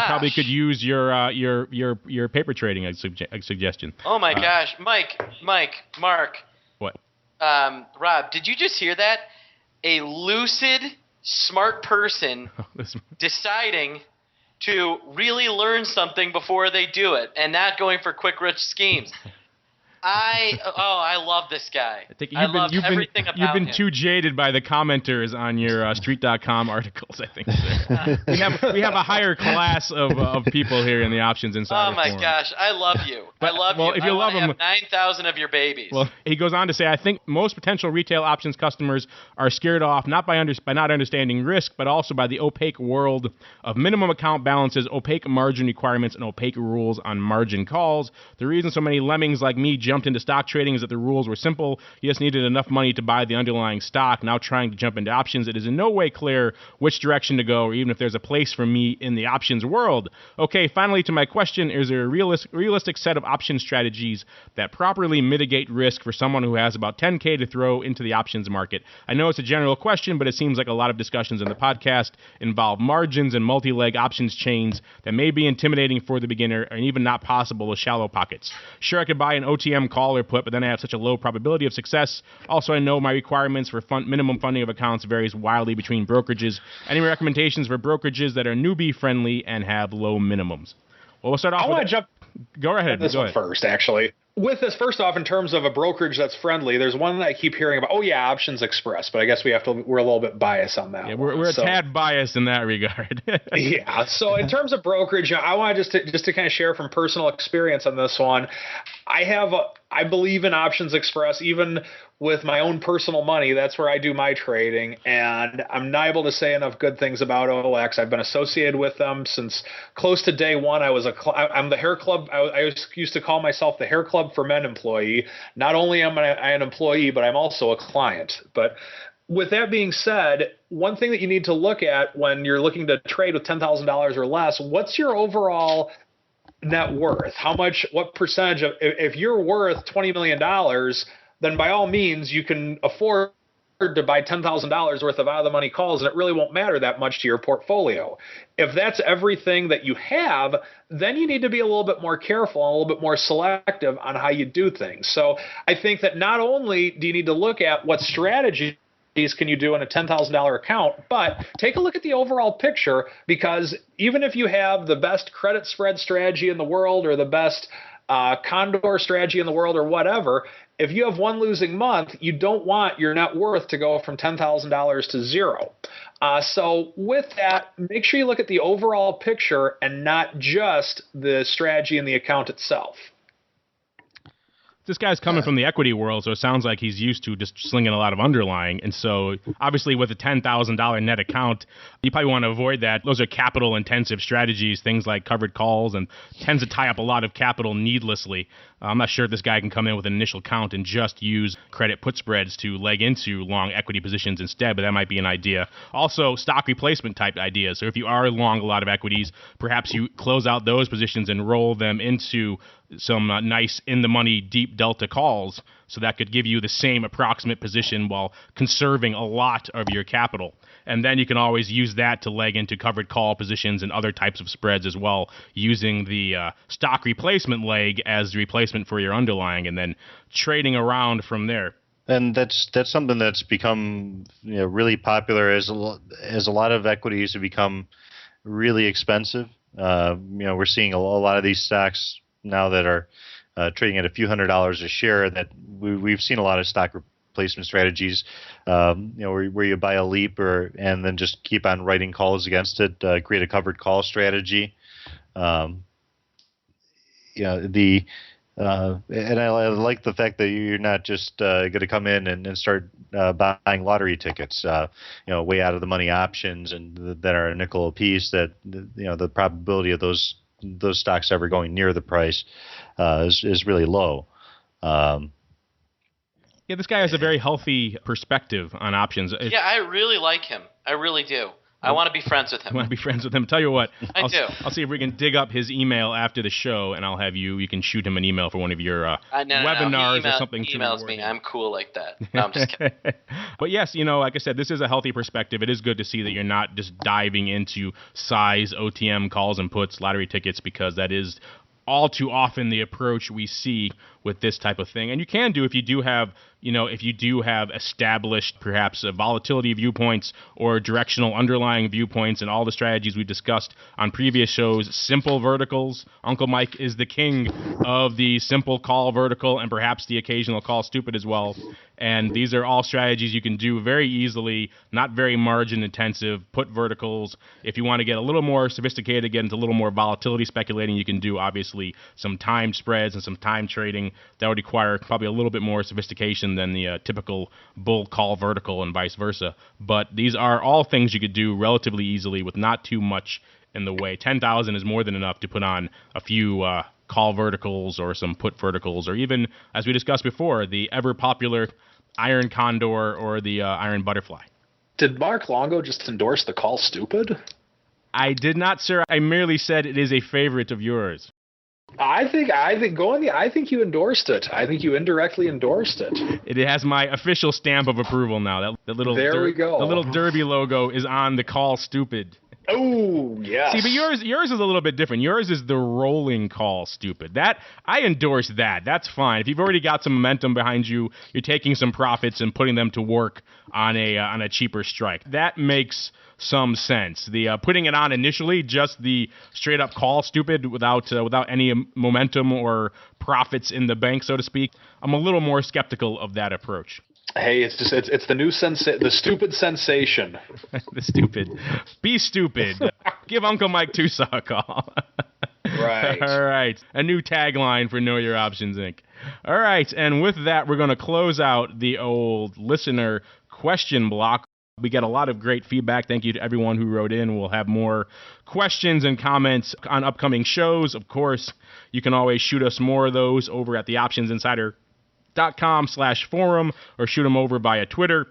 probably could use your paper trading suggestion. Oh my gosh, Mike, Mark. What? Rob, did you just hear that? A lucid, smart person deciding to really learn something before they do it and not going for quick, rich schemes. I love this guy. I love everything about him. You've been too jaded by the commenters on your Street.com articles, I think. we have a higher class of people here in the Options Insider Oh my Forum. gosh, I love you. I love you. If you love him, 9,000 of your babies. Well, he goes on to say, I think most potential retail options customers are scared off not by not understanding risk, but also by the opaque world of minimum account balances, opaque margin requirements, and opaque rules on margin calls. The reason so many lemmings like me jumped into stock trading is that the rules were simple. You just needed enough money to buy the underlying stock. Now trying to jump into options, it is in no way clear which direction to go, or even if there's a place for me in the options world. Okay, finally to my question, is there a realistic set of option strategies that properly mitigate risk for someone who has about $10K to throw into the options market? I know it's a general question, but it seems like a lot of discussions in the podcast involve margins and multi-leg options chains that may be intimidating for the beginner and even not possible with shallow pockets. Sure, I could buy an OTM call or put, but then I have such a low probability of success. Also, I know my requirements for minimum funding of accounts varies wildly between brokerages. Any recommendations for brokerages that are newbie friendly and have low minimums? Well, we'll start off. I want to jump. Go ahead. This go one ahead. first, actually. With this, first off, in terms of a brokerage that's friendly, there's one that I keep hearing about. Oh yeah, Options Express, but I guess we're a little bit biased on that. Yeah, we're a tad biased in that regard. Yeah. So in terms of brokerage, I want just to kind of share from personal experience on this one. I believe in Options Express, even with my own personal money. That's where I do my trading, and I'm not able to say enough good things about OX. I've been associated with them since close to day one. I'm the hair club. I used to call myself the hair club for men employee. Not only am I an employee, but I'm also a client. But with that being said, one thing that you need to look at when you're looking to trade with $10,000 or less, what's your overall net worth? What percentage of, if you're worth $20 million, then by all means you can afford to buy $10,000 worth of out of the money calls, and it really won't matter that much to your portfolio. If that's everything that you have, then you need to be a little bit more careful and a little bit more selective on how you do things. So I think that not only do you need to look at what strategy can you do in a $10,000 account, but take a look at the overall picture, because even if you have the best credit spread strategy in the world or the best condor strategy in the world or whatever, if you have one losing month, you don't want your net worth to go from $10,000 to zero. So with that, make sure you look at the overall picture and not just the strategy in the account itself. This guy's coming from the equity world, so it sounds like he's used to just slinging a lot of underlying. And so, obviously, with a $10,000 net account, you probably want to avoid that. Those are capital-intensive strategies, things like covered calls, and tends to tie up a lot of capital needlessly. I'm not sure if this guy can come in with an initial count and just use credit put spreads to leg into long equity positions instead, but that might be an idea. Also, stock replacement type ideas. So if you are long a lot of equities, perhaps you close out those positions and roll them into some nice in-the-money deep delta calls, so that could give you the same approximate position while conserving a lot of your capital. And then you can always use that to leg into covered call positions and other types of spreads as well, using the stock replacement leg as the replacement for your underlying, and then trading around from there. And that's something that's become really popular as a lot of equities have become really expensive. We're seeing a lot of these stocks now that are trading at a few $100s a share, that we've seen a lot of stock replacement strategies, where you buy a leap and then just keep on writing calls against it, create a covered call strategy. And I like the fact that you're not just going to come in and start buying lottery tickets, way out of the money options and that are a nickel a piece, that the probability of those stocks ever going near the price is really low. Yeah, this guy has a very healthy perspective on options. Yeah, I really like him. I really do. I want to be friends with him. I want to be friends with him. Tell you what, I do. I'll see if we can dig up his email after the show, and I'll have you can shoot him an email for one of your webinars or something. He emails me. I'm cool like that. No, I'm just kidding. But yes, like I said, this is a healthy perspective. It is good to see that you're not just diving into size OTM calls and puts, lottery tickets, because that is all too often the approach we see with this type of thing. And you can do if you do have established perhaps volatility viewpoints or directional underlying viewpoints and all the strategies we discussed on previous shows. Simple verticals. Uncle Mike is the king of the simple call vertical and perhaps the occasional call stupid as well. And these are all strategies you can do very easily, not very margin intensive. Put verticals. If you want to get a little more sophisticated, get into a little more volatility speculating, you can do obviously some time spreads and some time trading. That would require probably a little bit more sophistication than the typical bull call vertical and vice versa. But these are all things you could do relatively easily with not too much in the way. 10,000 is more than enough to put on a few call verticals or some put verticals, or even, as we discussed before, the ever popular Iron Condor or the Iron Butterfly. Did Mark Longo just endorse the call stupid? I did not, sir. I merely said it is a favorite of yours. I think you endorsed it. I think you indirectly endorsed it. It has my official stamp of approval now. That little we go. The little Derby logo is on the call stupid. Oh, yes. See, but yours is a little bit different. Yours is the rolling call stupid. That I endorse that. That's fine. If you've already got some momentum behind you, you're taking some profits and putting them to work on a cheaper strike. That makes some sense. The putting it on initially, just the straight up call stupid without any momentum or profits in the bank, so to speak. I'm a little more skeptical of that approach. Hey, it's the new the stupid sensation. The stupid. Be stupid. Give Uncle Mike Tusa a call. Right. All right. A new tagline for Know Your Options, Inc. All right. And with that, we're going to close out the old listener question block. We get a lot of great feedback. Thank you to everyone who wrote in. We'll have more questions and comments on upcoming shows. Of course, you can always shoot us more of those over at theoptionsinsider.com/forum or shoot them over via Twitter,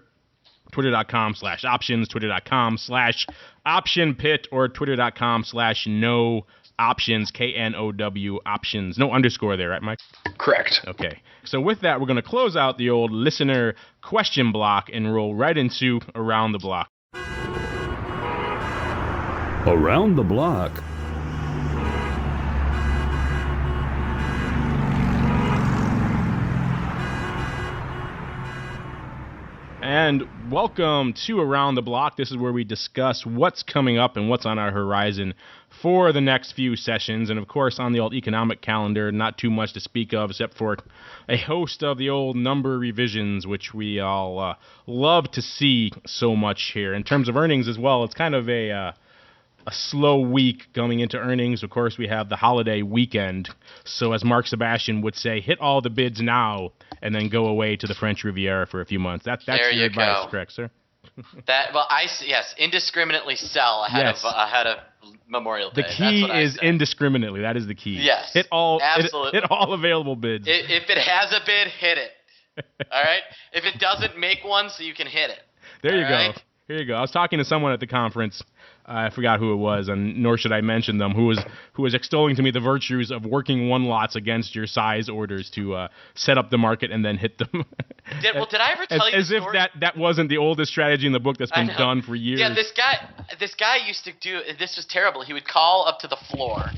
twitter.com/options, twitter.com/optionpit, or twitter.com/no options, KNOW options. No underscore there, right, Mike? Correct. Okay. So with that, we're going to close out the old listener question block and roll right into Around the Block. Around the block. And welcome to Around the Block. This is where we discuss what's coming up and what's on our horizon for the next few sessions. And of course, on the old economic calendar, not too much to speak of except for a host of the old number revisions, which we all love to see so much here. In terms of earnings as well, it's kind of a slow week coming into earnings. Of course, we have the holiday weekend. So as Mark Sebastian would say, hit all the bids now and then go away to the French Riviera for a few months. That's your advice, correct, sir? Yes, indiscriminately sell ahead of Memorial Day. The key is indiscriminately. That is the key. Yes, hit all available bids. If it has a bid, hit it. All right. If it doesn't, make one so you can hit it. There you go. Here you go. I was talking to someone at the conference. I forgot who it was, and nor should I mention them, who was extolling to me the virtues of working one lots against your size orders to set up the market and then hit them. Did I ever tell you as if that wasn't the oldest strategy in the book that's been done for years? Yeah, this guy used to do this. Was terrible. He would call up to the floor,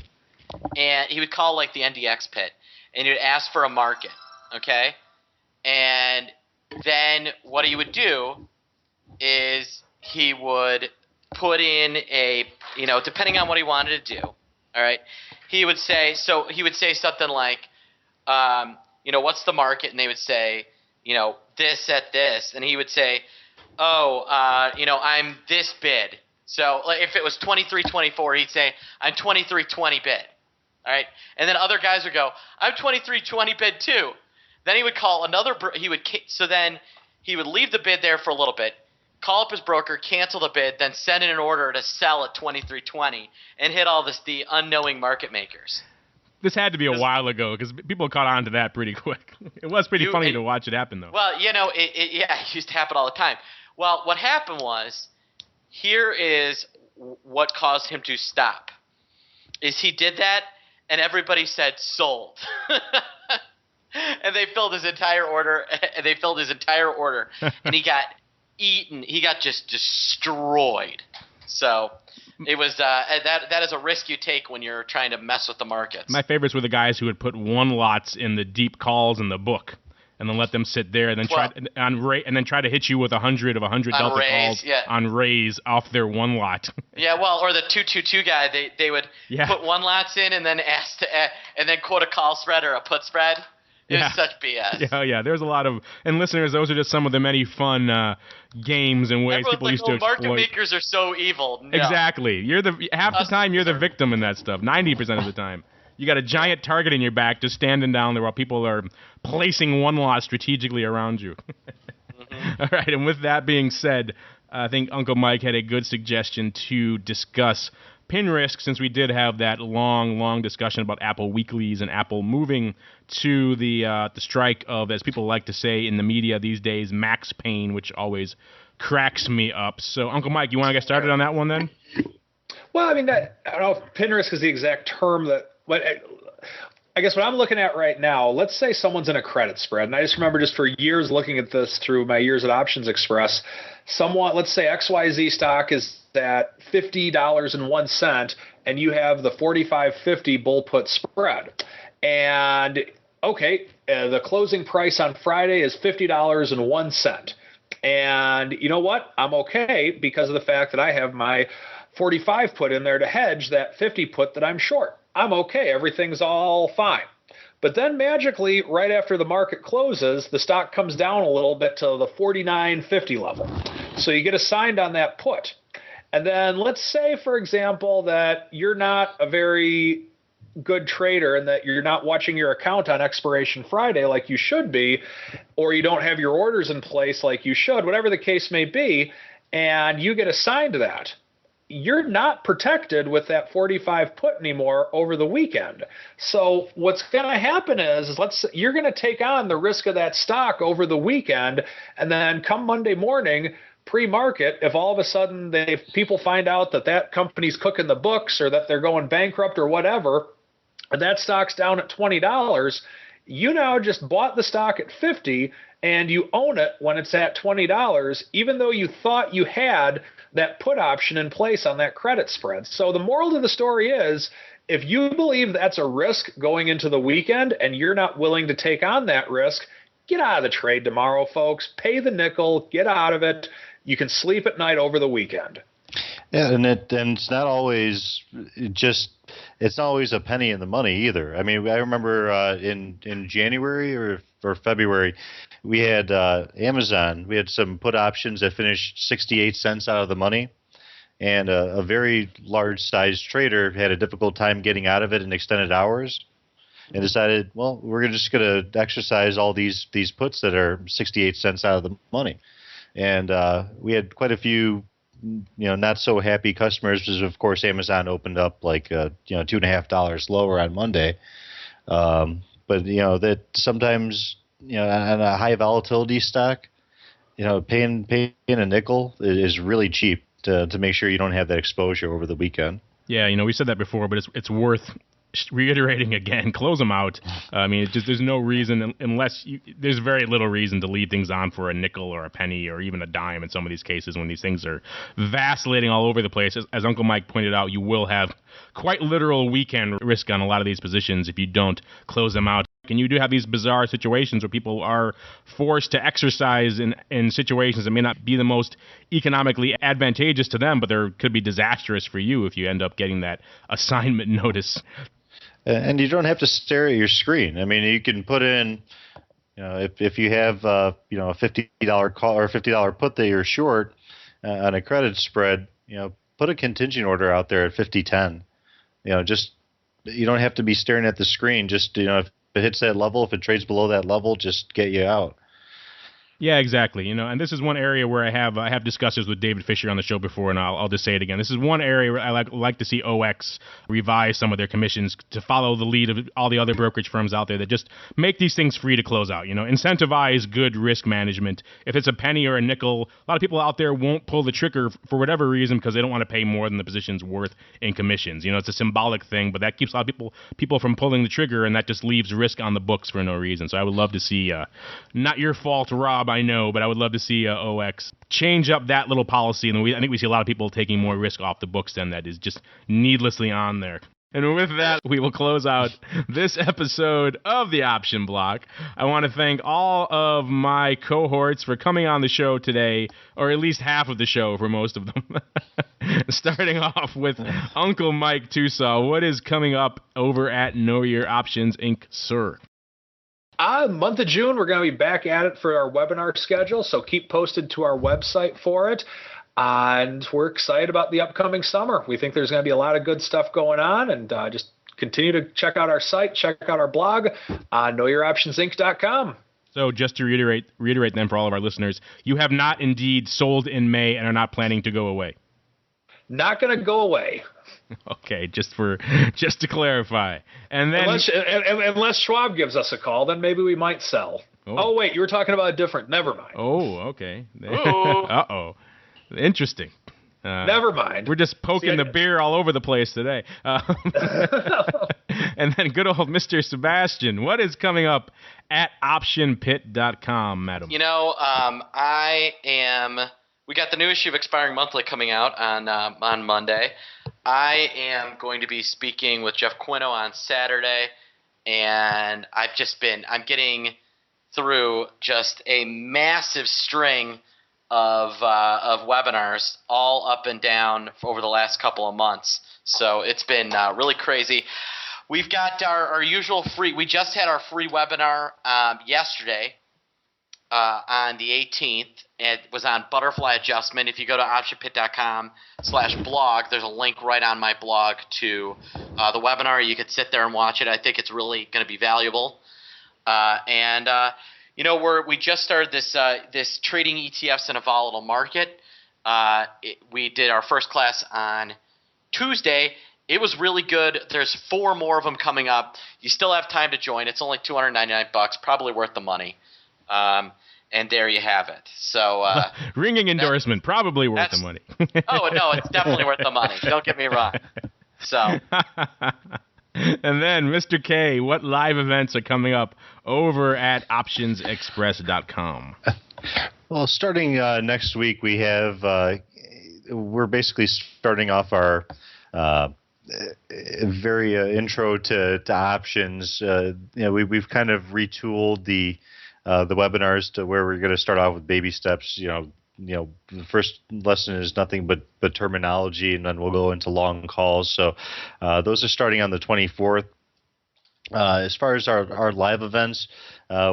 and he would call like the NDX pit, and he would ask for a market, okay? And then what he would do is he would put in depending on what he wanted to do, all right, he would say something like, what's the market? And they would say, this at this. And he would say, I'm this bid. So if it was 23.24, he'd say, I'm 23.20 bid. All right. And then other guys would go, I'm 23.20 bid too. Then he would call another, then he would leave the bid there for a little bit, call up his broker, cancel the bid, then send in an order to sell at 23.20 and hit all the unknowing market makers. This had to be a while ago because people caught on to that pretty quick. It was pretty funny to watch it happen, though. Well, it used to happen all the time. Well, what happened was, here is what caused him to stop. Is he did that, and everybody said sold. And they filled his entire order, and he got eaten. He got just destroyed. So it was that is a risk you take when you're trying to mess with the markets. My favorites were the guys who would put one lots in the deep calls in the book, and then let them sit there, and then try to hit you with 100 of 100 delta calls on raise off their one lot. Yeah, well, or the 2-2-2 guy, they would put one lots in and then and then quote a call spread or a put spread. It was such BS. Yeah. There's a lot of, and listeners, those are just some of the many fun games and ways people used to exploit. Market makers are so evil. No. Exactly. You're half the time you're the victim in that stuff. 90% of the time. You got a giant target in your back just standing down there while people are placing one lot strategically around you. All right, and with that being said, I think Uncle Mike had a good suggestion to discuss pin risk, since we did have that long discussion about Apple weeklies and Apple moving to the strike of, as people like to say in the media these days, max pain, which always cracks me up. So, Uncle Mike, you want to get started on that one then? Well, I mean, I don't know if pin risk is the exact term I guess what I'm looking at right now, let's say someone's in a credit spread, and I just remember just for years looking at this through my years at Options Express, let's say XYZ stock is at $50.01, and you have the 45.50 bull put spread. And, okay, the closing price on Friday is $50.01. And you know what? I'm okay because of the fact that I have my 45 put in there to hedge that 50 put that I'm short. I'm okay. Everything's all fine. But then magically, right after the market closes, the stock comes down a little bit to the 49.50 level. So you get assigned on that put. And then let's say, for example, that you're not a very good trader and that you're not watching your account on expiration Friday like you should be, or you don't have your orders in place like you should, whatever the case may be, and you get assigned that. You're not protected with that 45 put anymore over the weekend. So what's going to happen is you're going to take on the risk of that stock over the weekend, and then come Monday morning, pre-market, if all of a sudden people find out that company's cooking the books or that they're going bankrupt or whatever, and that stock's down at $20, you now just bought the stock at $50 and you own it when it's at $20, even though you thought you had that put option in place on that credit spread. So the moral of the story is, if you believe that's a risk going into the weekend and you're not willing to take on that risk, get out of the trade tomorrow, folks. Pay the nickel, get out of it. You can sleep at night over the weekend. Yeah, and it's not always it's not always a penny in the money either. I mean, I remember in January or February, we had Amazon. We had some put options that finished 68 cents out of the money, and a very large-sized trader had a difficult time getting out of it in extended hours, and decided, well, we're just going to exercise all these puts that are 68 cents out of the money, and we had quite a few not so happy customers because, of course, Amazon opened up like $2.50 lower on Monday, but that sometimes. On a high volatility stock, paying a nickel is really cheap to make sure you don't have that exposure over the weekend. Yeah, we said that before, but it's worth reiterating again. Close them out. I mean, there's no reason there's very little reason to leave things on for a nickel or a penny or even a dime in some of these cases when these things are vacillating all over the place. As Uncle Mike pointed out, you will have quite literal weekend risk on a lot of these positions if you don't close them out. And you do have these bizarre situations where people are forced to exercise in situations that may not be the most economically advantageous to them, but there could be disastrous for you if you end up getting that assignment notice. And you don't have to stare at your screen. I mean, you can put in, if you have a $50 call or $50 put that you're short on a credit spread, put a contingent order out there at 50.10. You don't have to be staring at the screen. Just if it hits that level, if it trades below that level, just get you out. Yeah, exactly. And this is one area where I have discussed this with David Fisher on the show before, and I'll just say it again. This is one area where I like to see OX revise some of their commissions to follow the lead of all the other brokerage firms out there that just make these things free to close out. Incentivize good risk management. If it's a penny or a nickel, a lot of people out there won't pull the trigger for whatever reason because they don't want to pay more than the position's worth in commissions. It's a symbolic thing, but that keeps a lot of people from pulling the trigger, and that just leaves risk on the books for no reason. So I would love to see, not your fault, Rob, I know, but I would love to see OX change up that little policy. And I think we see a lot of people taking more risk off the books than that is just needlessly on there. And with that, we will close out this episode of the Option Block. I want to thank all of my cohorts for coming on the show today, or at least half of the show for most of them. Starting off with Uncle Mike Tusaw. What is coming up over at Know Your Options Inc., sir? Month of June, we're going to be back at it for our webinar schedule, so keep posted to our website for it. And we're excited about the upcoming summer. We think there's going to be a lot of good stuff going on, and just continue to check out our site, check out our blog, knowyouroptionsinc.com. So just to reiterate then for all of our listeners, you have not indeed sold in May and are not planning to go away. Not going to go away. Okay, just to clarify. And then unless Schwab gives us a call, then maybe we might sell. Oh wait, you were talking about a different. Never mind. Oh, okay. Uh-oh. Interesting. Never mind. We're just poking the beer all over the place today. And then good old Mr. Sebastian. What is coming up at optionpit.com, madam? We got the new issue of Expiring Monthly coming out on Monday. I am going to be speaking with Jeff Quino on Saturday, and I'm getting through just a massive string of webinars all up and down over the last couple of months. So it's been really crazy. We've got our usual free – we just had our free webinar yesterday on the 18th. It was on butterfly adjustment. If you go to optionpit.com/blog, there's a link right on my blog to the webinar. You could sit there and watch it. I think it's really going to be valuable. We just started this trading ETFs in a volatile market. We did our first class on Tuesday. It was really good. There's 4 more of them coming up. You still have time to join. It's only $299, probably worth the money. And there you have it. So ringing endorsement, probably worth the money. Oh no, it's definitely worth the money. Don't get me wrong. So. And then, Mr. K, what live events are coming up over at optionsexpress.com? Well, starting next week, we have we're basically starting off our very intro to options. We've kind of retooled the webinars to where we're going to start off with baby steps. The first lesson is nothing but terminology, and then we'll go into long calls. So those are starting on the 24th. As far as our live events,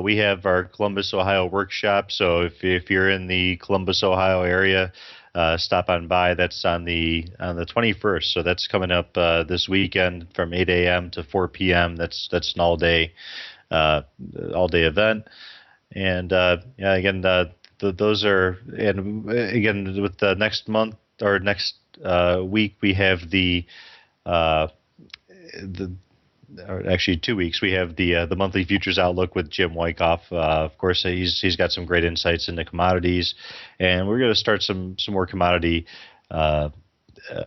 we have our Columbus, Ohio workshop. So if you're in the Columbus, Ohio area, stop on by. That's on the 21st. So that's coming up this weekend from 8 a.m. to 4 p.m. That's an all day event. And again, those are, and again, with the next month or next week, we have or actually 2 weeks, we have the monthly futures outlook with Jim Wyckoff. Of course, he's got some great insights into commodities, and we're going to start some more commodity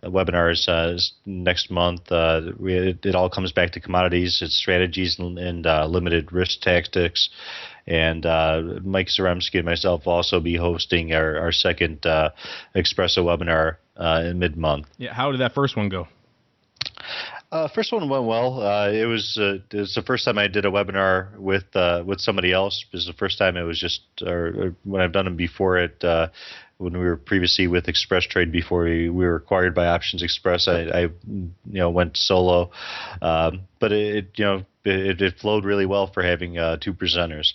webinars next month. It all comes back to commodities, its strategies, and limited risk tactics. And Mike Zaremski and myself will also be hosting our second Espresso webinar in mid-month. Yeah, how did that first one go? First one went well. It was the first time I did a webinar with somebody else. It was the first time it was just, or when I've done them before it, when we were previously with Express Trade before we were acquired by Options Express, I went solo, but it flowed really well for having 2 presenters.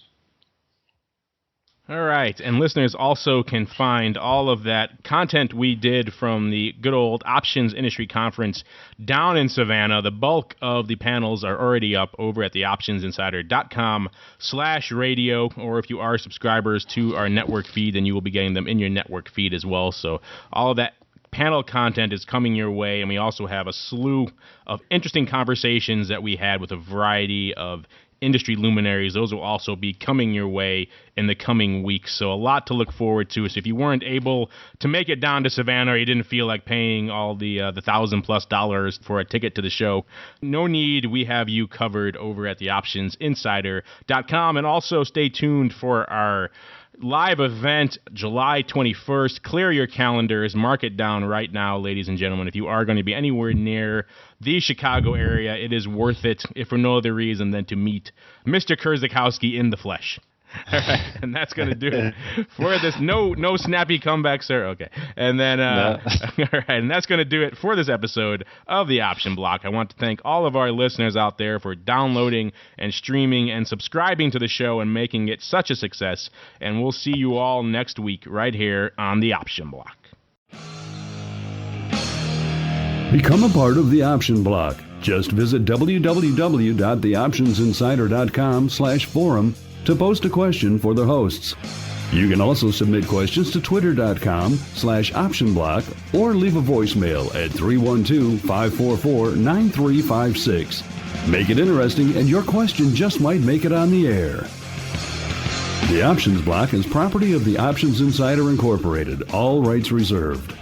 All right, and listeners also can find all of that content we did from the good old Options Industry Conference down in Savannah. The bulk of the panels are already up over at the optionsinsider.com/radio, or if you are subscribers to our network feed, then you will be getting them in your network feed as well. So all of that panel content is coming your way, and we also have a slew of interesting conversations that we had with a variety of industry luminaries. Those will also be coming your way in the coming weeks. So a lot to look forward to. So if you weren't able to make it down to Savannah, or you didn't feel like paying all the $1,000+ for a ticket to the show, no need. We have you covered over at the optionsinsider.com. And also stay tuned for our live event July 21st. Clear your calendars. Mark it down right now, ladies and gentlemen. If you are going to be anywhere near the Chicago area, it is worth it, if for no other reason than to meet Mr. Kurzakowski in the flesh. All right, and that's going to do it for this. No snappy comeback, sir. Okay. And then, all right, and that's going to do it for this episode of The Option Block. I want to thank all of our listeners out there for downloading and streaming and subscribing to the show and making it such a success. And we'll see you all next week right here on The Option Block. Become a part of The Option Block. Just visit www.theoptionsinsider.com/forum to post a question for the hosts. You can also submit questions to twitter.com/optionblock or leave a voicemail at 312-544-9356. Make it interesting and your question just might make it on the air. The Options Block is property of the Options Insider Incorporated. All rights reserved.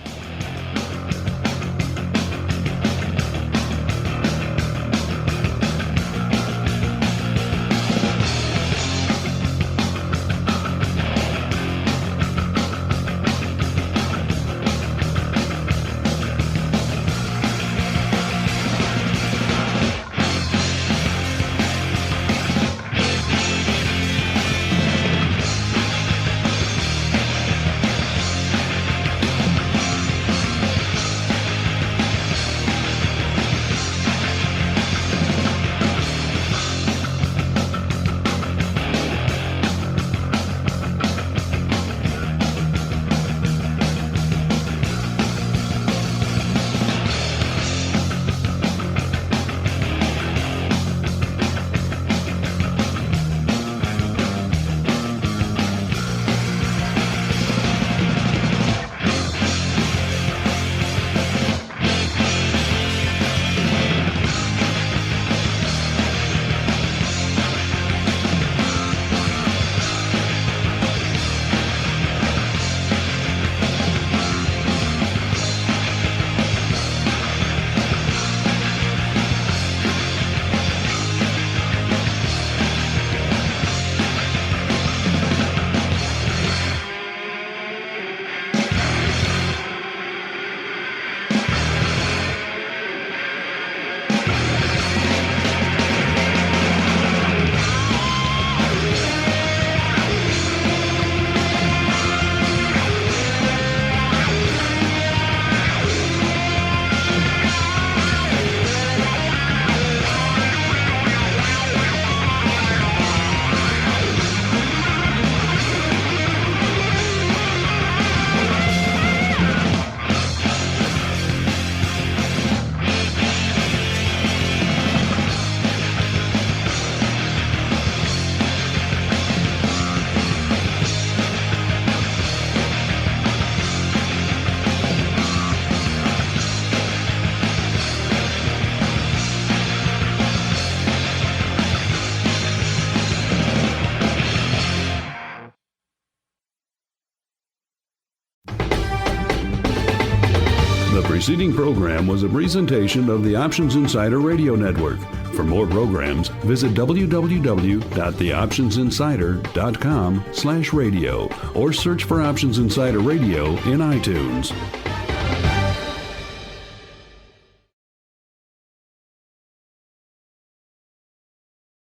The preceding program was a presentation of the Options Insider Radio Network. For more programs, visit www.theoptionsinsider.com/radio or search for Options Insider Radio in iTunes.